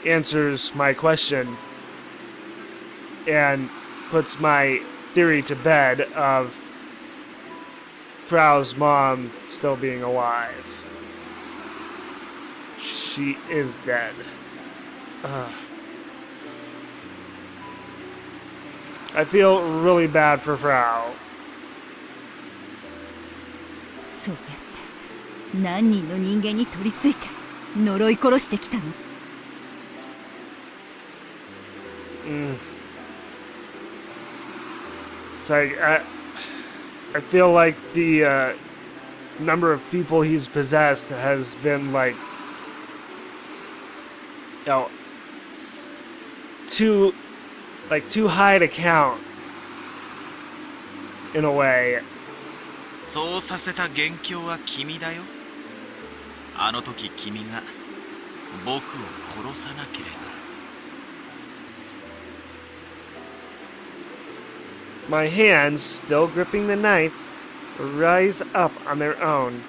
answers my question and puts my theory to bed of Frau's mom still being alive. She is dead. Ugh. I feel really bad for Frau. そうやって何人の人間に取り付いて呪い殺してきたの。It's like I feel like the number of people he's possessed has been like, you know, too high to count in a way. そうさせた元凶は君だよ。あの時君が僕を殺さなければ。 My hands, still gripping the knife, rise up on their own.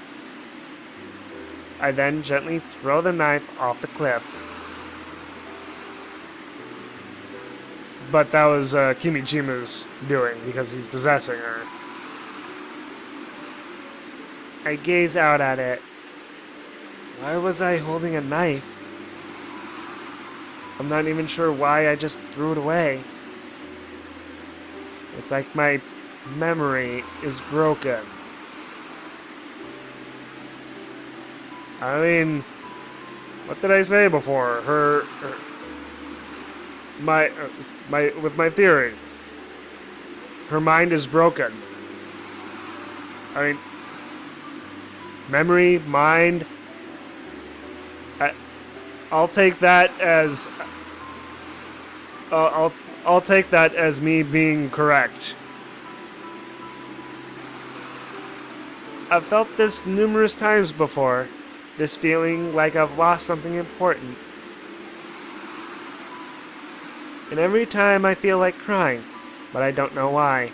I then gently throw the knife off the cliff. But that was Kimichima's doing because he's possessing her. I gaze out at it. Why was I holding a knife? I'm not even sure why I just threw it away. It's like my memory is broken. I mean, what did I say before? With my theory. Her mind is broken. I mean, memory, mind. I'll take that as. I'll take that as me being correct. I've felt this numerous times before. This feeling like I've lost something important. And every time I feel like crying, but I don't know why.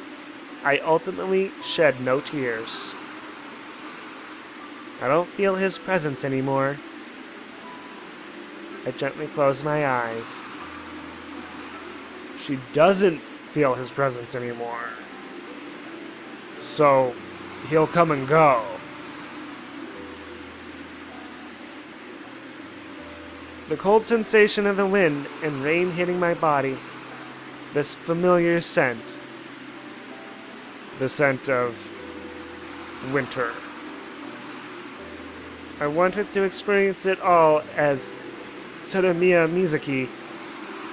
I ultimately shed no tears. I don't feel his presence anymore. I gently close my eyes. She doesn't feel his presence anymore. So, he'll come and go. The cold sensation of the wind and rain hitting my body. This familiar scent. The scent of winter. I wanted to experience it all as Tsurumiya Mizuki,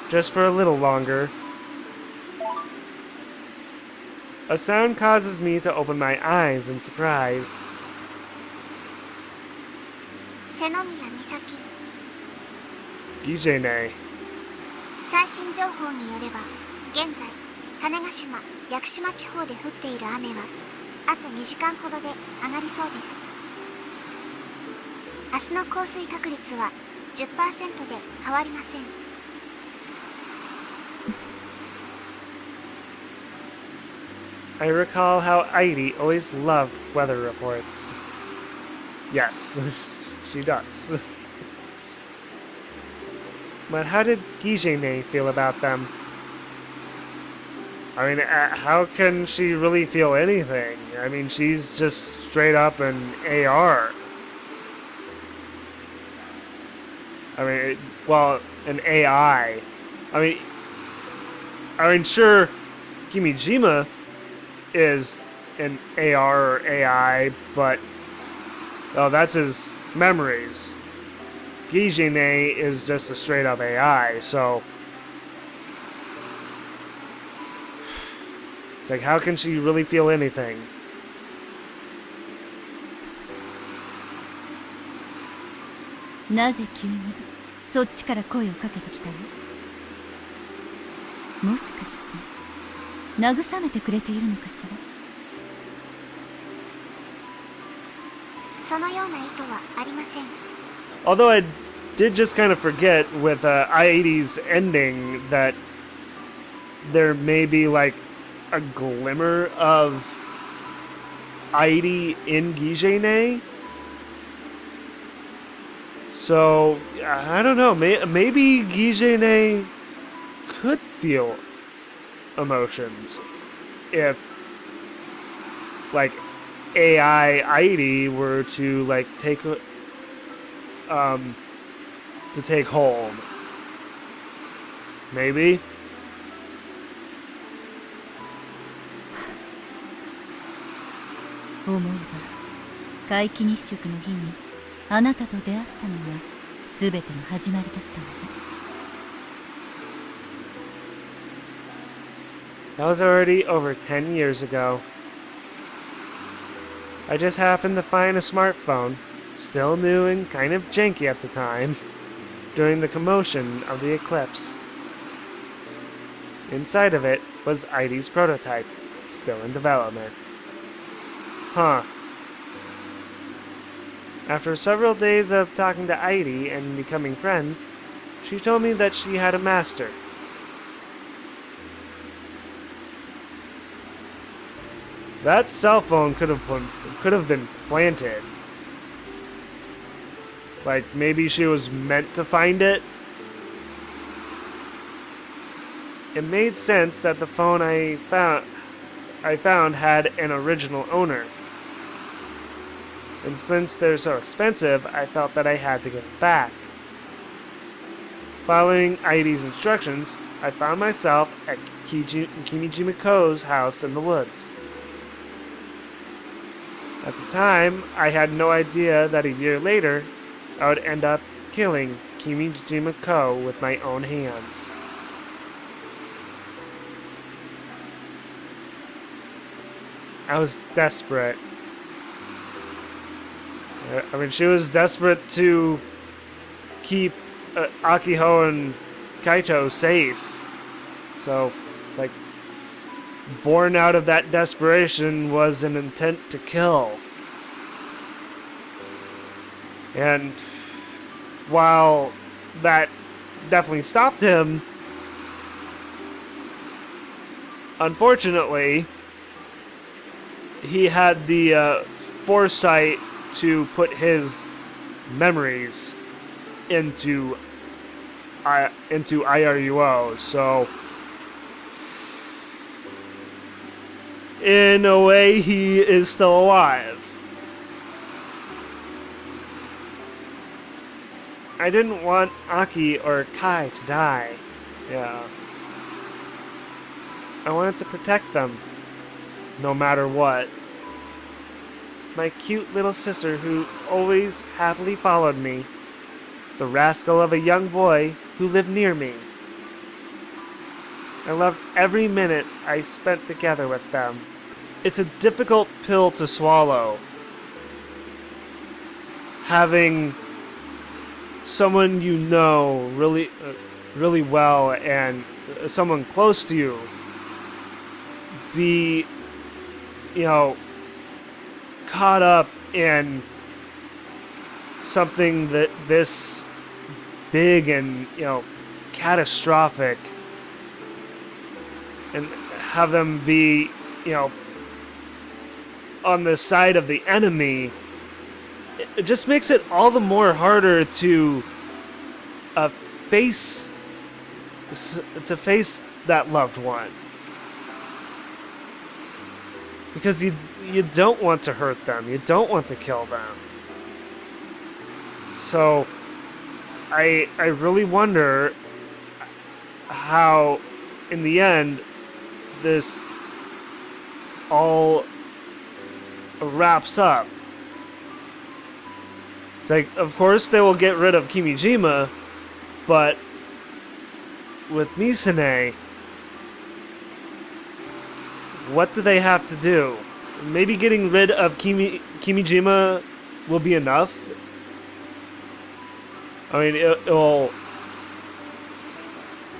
just for a little longer. A sound causes me to open my eyes in surprise. 瀬宮美咲 Gijene. 最新情報によれば現在種子島屋久島地方で降っている雨はあと2時間ほどで上がりそうです。明日の降水確率は 10% で変わりません。 I recall how Airi always loved weather reports. Yes, she does. But how did Gijene feel about them? I mean, how can she really feel anything? I mean, she's just straight up an AR. I mean, well, an AI. I mean, sure, Kimijima is an AR or AI, but that's his memories. Gijine is just a straight up AI, so it's like, how can she really feel anything?なぜ急にそっちから声をかけてきたの？もしかして慰めてくれているのかしら？そのような意図はありません。 Although I did just kind of forget with I-80's ending that there may be like a glimmer of I-80 in Gijene. So, I don't know, maybe Gijene could feel emotions if, like, AI I-80 were to, like, take hold. Maybe? 思うが皆既日食の日にあなたと出会ったのが全ての始まりだったわね。 That was already over 10 years ago. I just happened to find a smartphone, still new and kind of janky at the time, during the commotion of the eclipse. Inside of it was I-80's prototype, still in development. Huh. After several days of talking to I-80 and becoming friends, she told me that she had a master. That cell phone could have been planted. Like, maybe she was meant to find it. It made sense that the phone I found had an original owner. And since they're so expensive, I felt that I had to give it back. Following I-80's instructions, I found myself at Kimijima Ko's house in the woods. At the time, I had no idea that a year later, I would end up killing Kimijima Ko with my own hands. I was desperate. I mean, she was desperate to keep Akiho and Kaito safe. So, it's like, born out of that desperation was an intent to kill. And while that definitely stopped him, unfortunately, he had the foresight to put his memories into IRUO. So, in a way, he is still alive. I didn't want Aki or Kai to die. Yeah. I wanted to protect them, no matter what. My cute little sister who always happily followed me. The rascal of a young boy who lived near me. I loved every minute I spent together with them. It's a difficult pill to swallow. Having someone you know really well and someone close to you be, caught up in something that this big and, catastrophic, and have them be, on the side of the enemy. It just makes it all the more harder to face that loved one, because you don't want to hurt them, you don't want to kill them. So I really wonder how, in the end, this all wraps up. It's like, of course they will get rid of Kimijima, but with Misane, what do they have to do? Maybe getting rid of Kimijima will be enough. I mean, it'll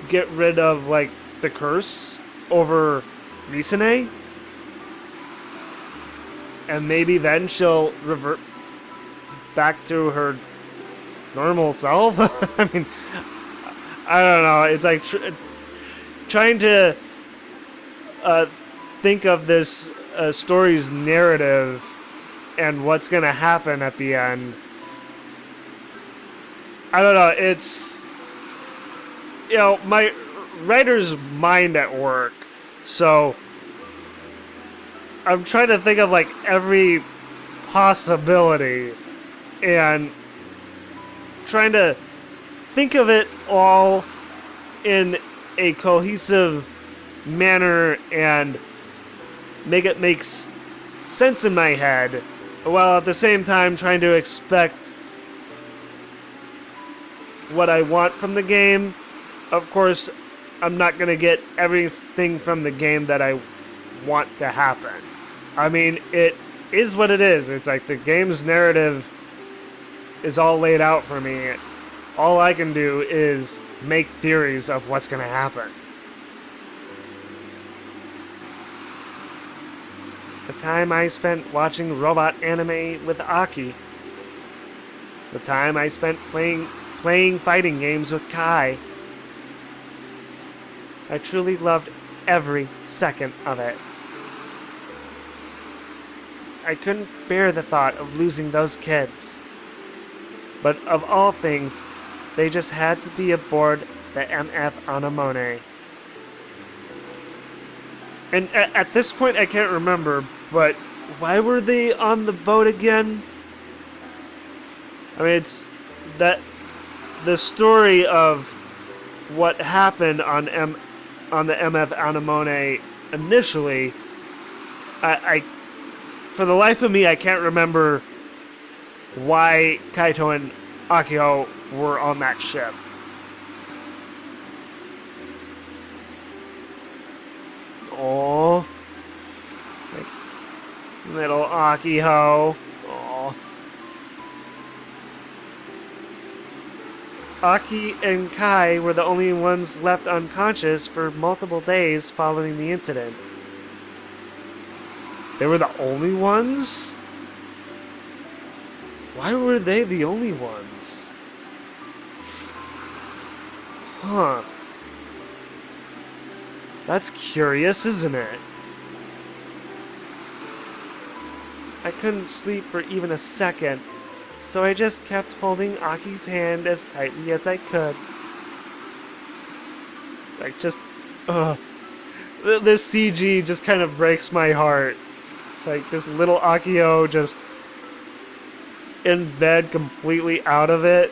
get rid of, like, the curse over Misane. And maybe then she'll revert back to her normal self. I mean, I don't know. It's like trying to think of this story's narrative and what's going to happen at the end. I don't know. It's, you know, my writer's mind at work. So I'm trying to think of, like, every possibility and trying to think of it all in a cohesive manner and make it make sense in my head, while at the same time trying to expect what I want from the game. Of course, I'm not going to get everything from the game that I want to happen. I mean, it is what it is. It's like the game's narrative is all laid out for me. All I can do is make theories of what's going to happen. The time I spent watching robot anime with Aki. The time I spent playing fighting games with Kai. I truly loved every second of it. I couldn't bear the thought of losing those kids. But of all things, they just had to be aboard the MF Anemone. And at this point, I can't remember, but why were they on the boat again? I mean, it's that the story of what happened on the MF Anemone initially. I for the life of me, I can't remember why Kaito and Akio were on that ship. Oh, like little Akiho. Oh, Aki and Kai were the only ones left unconscious for multiple days following the incident. They were the only ones? Why were they the only ones? Huh. That's curious, isn't it? I couldn't sleep for even a second, so I just kept holding Aki's hand as tightly as I could. Like, just, this CG just kind of breaks my heart. It's like just little Akio just in bed, completely out of it.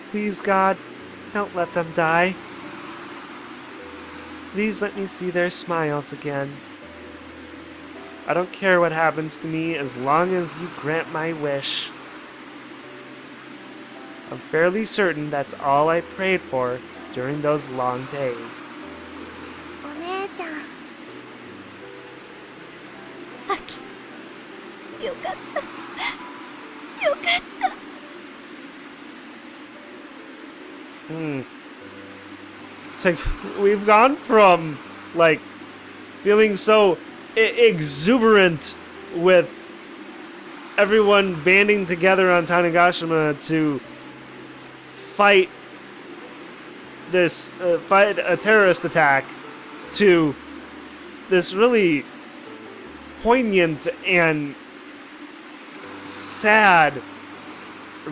Please, God, don't let them die. Please let me see their smiles again. I don't care what happens to me as long as you grant my wish. I'm fairly certain that's all I prayed for during those long days. お姉ちゃん。アキ、よかった。よかった。It's like, we've gone from, like, feeling so exuberant with everyone banding together on Tanegashima to fight a terrorist attack, to this really poignant and sad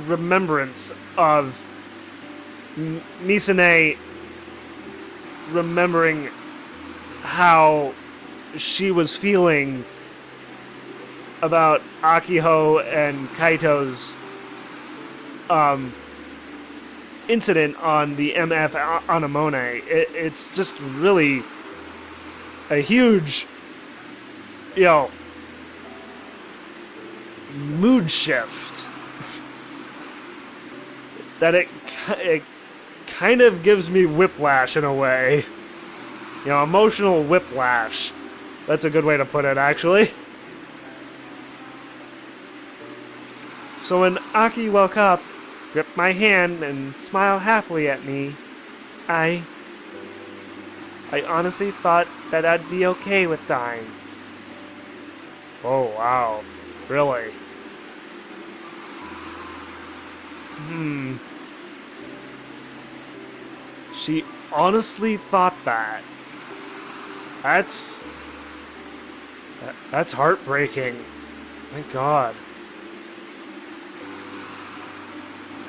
remembrance of Misane remembering how she was feeling about Akiho and Kaito's incident on the MF Anemone. It's just really a huge, mood shift that it kind of gives me whiplash in a way. Emotional whiplash. That's a good way to put it, actually. So when Aki woke up, gripped my hand, and smiled happily at me, I honestly thought that I'd be okay with dying. Oh, wow. Really? She honestly thought that. That's heartbreaking. My God.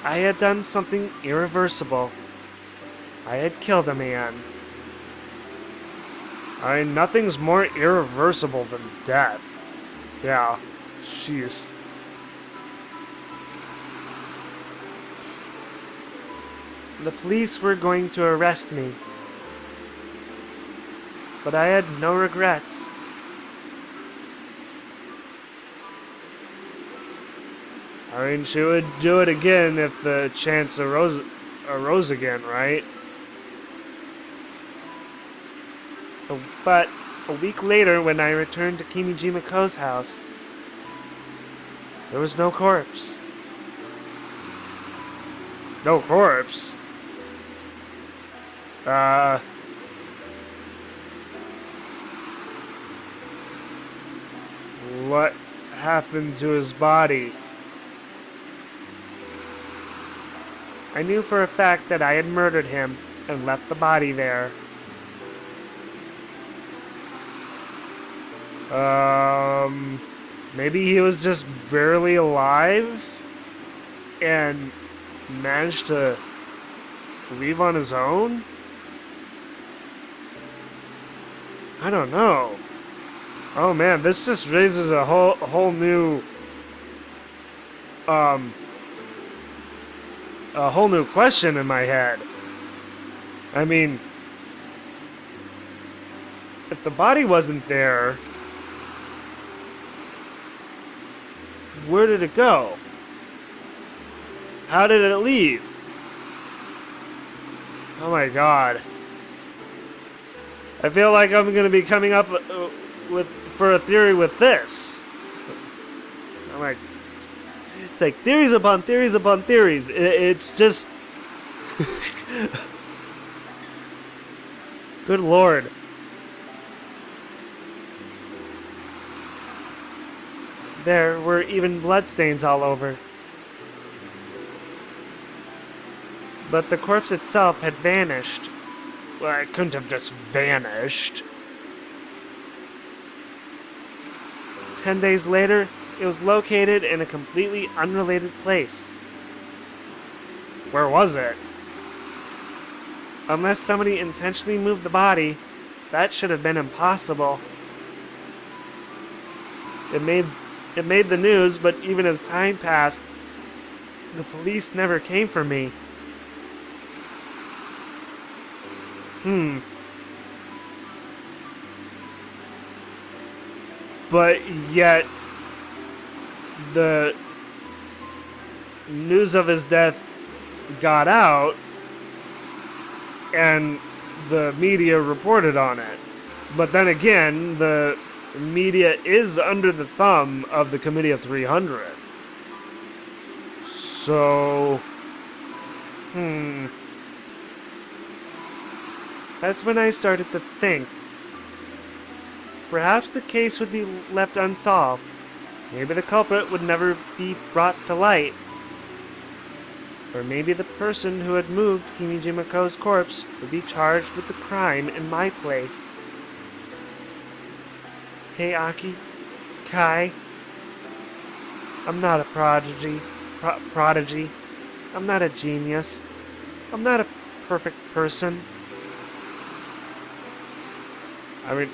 I had done something irreversible. I had killed a man. Nothing's more irreversible than death. Yeah, jeez. The police were going to arrest me. But I had no regrets. She would do it again if the chance arose again, right? But a week later, when I returned to Kimijima Ko's house, there was no corpse. No corpse? What happened to his body? I knew for a fact that I had murdered him and left the body there. Maybe he was just barely alive and managed to leave on his own? I don't know. Oh man, this just raises a whole new question in my head. I mean, if the body wasn't there, where did it go? How did it leave? Oh my God. I feel like I'm gonna be coming up for a theory with this. I'm like, it's like theories upon theories upon theories. It's just good Lord. There were even bloodstains all over. But the corpse itself had vanished. Well, it couldn't have just vanished. 10 days later, it was located in a completely unrelated place. Where was it? Unless somebody intentionally moved the body, that should have been impossible. It made the news, but even as time passed, the police never came for me. But yet, the news of his death got out, and the media reported on it. But then again, the media is under the thumb of the Committee of 300. So, that's when I started to think. Perhaps the case would be left unsolved. Maybe the culprit would never be brought to light. Or maybe the person who had moved Kimijima Ko's corpse would be charged with the crime in my place. Hey Aki, Kai, I'm not a prodigy. I'm not a genius. I'm not a perfect person. I mean,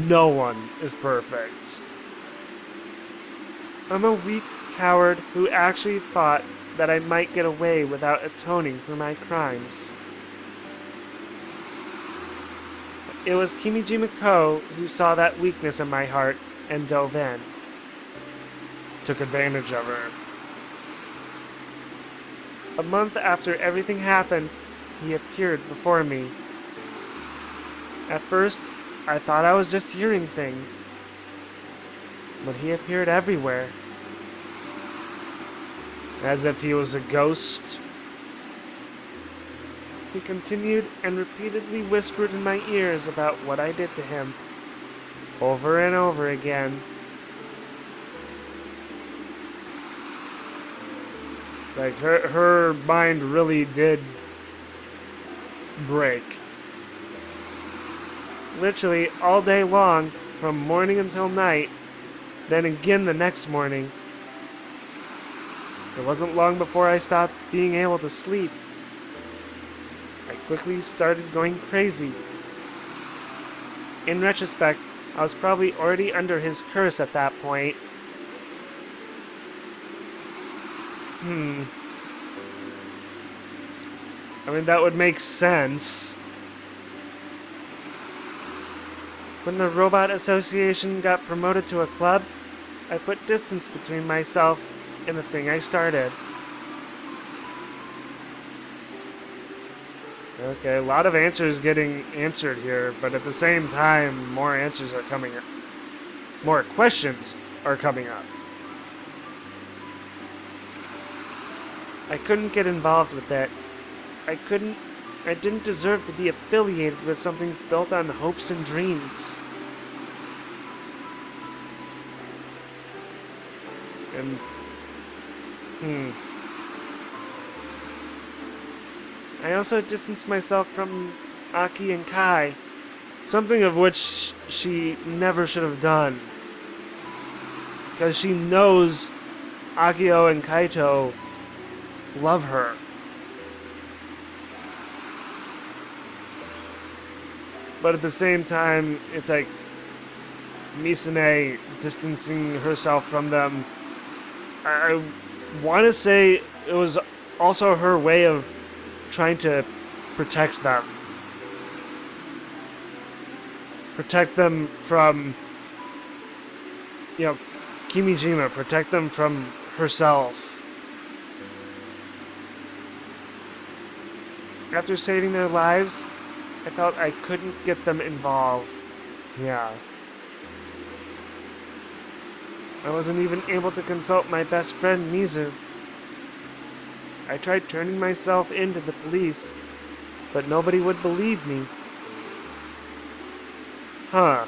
no one is perfect. I'm a weak coward who actually thought that I might get away without atoning for my crimes. It was Kimijima Ko who saw that weakness in my heart and dove in. Took advantage of her. A month after everything happened, he appeared before me. At first, I thought I was just hearing things, but he appeared everywhere, as if he was a ghost. He continued and repeatedly whispered in my ears about what I did to him, over and over again. It's like her mind really did break. Literally all day long, from morning until night, then again the next morning. It wasn't long before I stopped being able to sleep. I quickly started going crazy. In retrospect, I was probably already under his curse at that point. I mean, that would make sense. When the Robot Association got promoted to a club, I put distance between myself and the thing I started. Okay, a lot of answers getting answered here, but at the same time, more answers are coming up. More questions are coming up. I couldn't get involved with it. I didn't deserve to be affiliated with something built on hopes and dreams. And, I also distanced myself from Aki and Kai, something of which she never should have done. Because she knows Akio and Kaito love her. But at the same time, it's like Misane distancing herself from them. I want to say it was also her way of trying to protect them. Protect them from, Kimijima. Protect them from herself. After saving their lives, I felt I couldn't get them involved. Yeah. I wasn't even able to consult my best friend, Mizu. I tried turning myself in to the police, but nobody would believe me. Huh.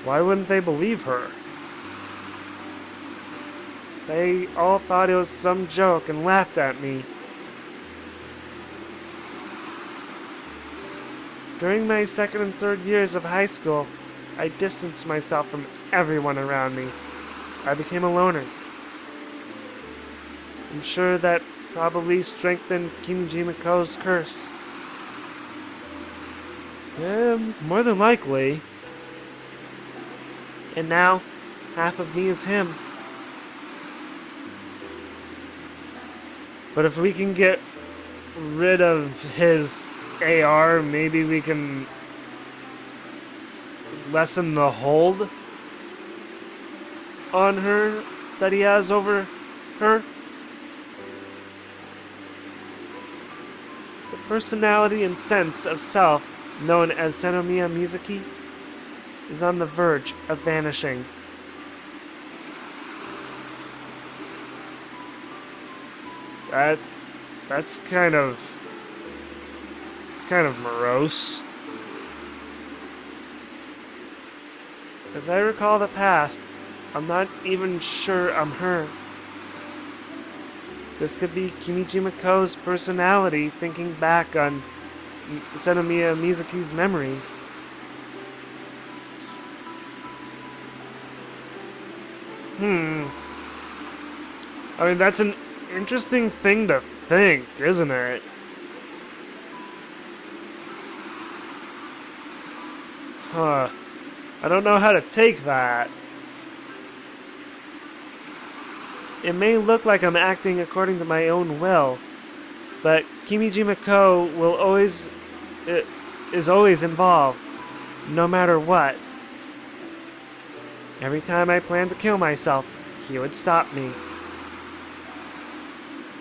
Why wouldn't they believe her? They all thought it was some joke and laughed at me. During my second and third years of high school, I distanced myself from everyone around me. I became a loner. I'm sure that probably strengthened Kimijima Ko's curse. Yeah, more than likely. And now, half of me is him. But if we can get rid of his AR, maybe we can lessen the hold on her that he has over her. The personality and sense of self known as Senomiya Mizuki is on the verge of vanishing. That's kind of morose. As I recall the past, I'm not even sure I'm her. This could be Kimijima Ko's personality thinking back on Senomiya Mizuki's memories. I mean, that's an interesting thing to think, isn't it? Huh. I don't know how to take that. It may look like I'm acting according to my own will, but Kimijima-ko is always involved, no matter what. Every time I planned to kill myself, he would stop me.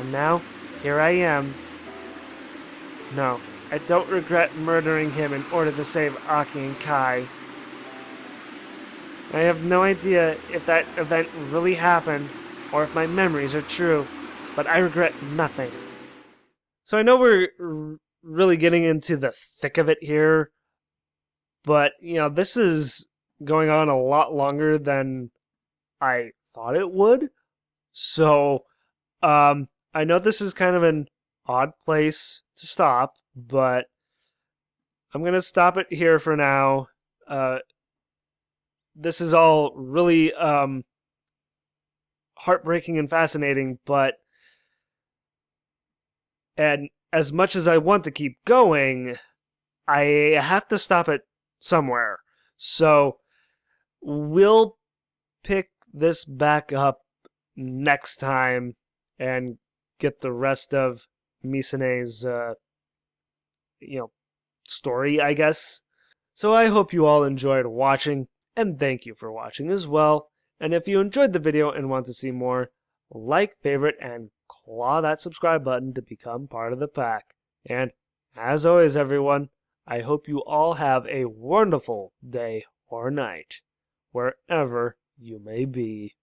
And now, here I am. No, I don't regret murdering him in order to save Aki and Kai. I have no idea if that event really happened, or if my memories are true, but I regret nothing. So I know we're really getting into the thick of it here, but, this is going on a lot longer than I thought it would. So, I know this is kind of an odd place to stop, but I'm going to stop it here for now. This is all really heartbreaking and fascinating, and as much as I want to keep going, I have to stop it somewhere. So we'll pick this back up next time and get the rest of Misane's story, I guess. So I hope you all enjoyed watching, and thank you for watching as well. And if you enjoyed the video and want to see more, like, favorite, and claw that subscribe button to become part of the pack. And as always, everyone, I hope you all have a wonderful day or night, wherever you may be.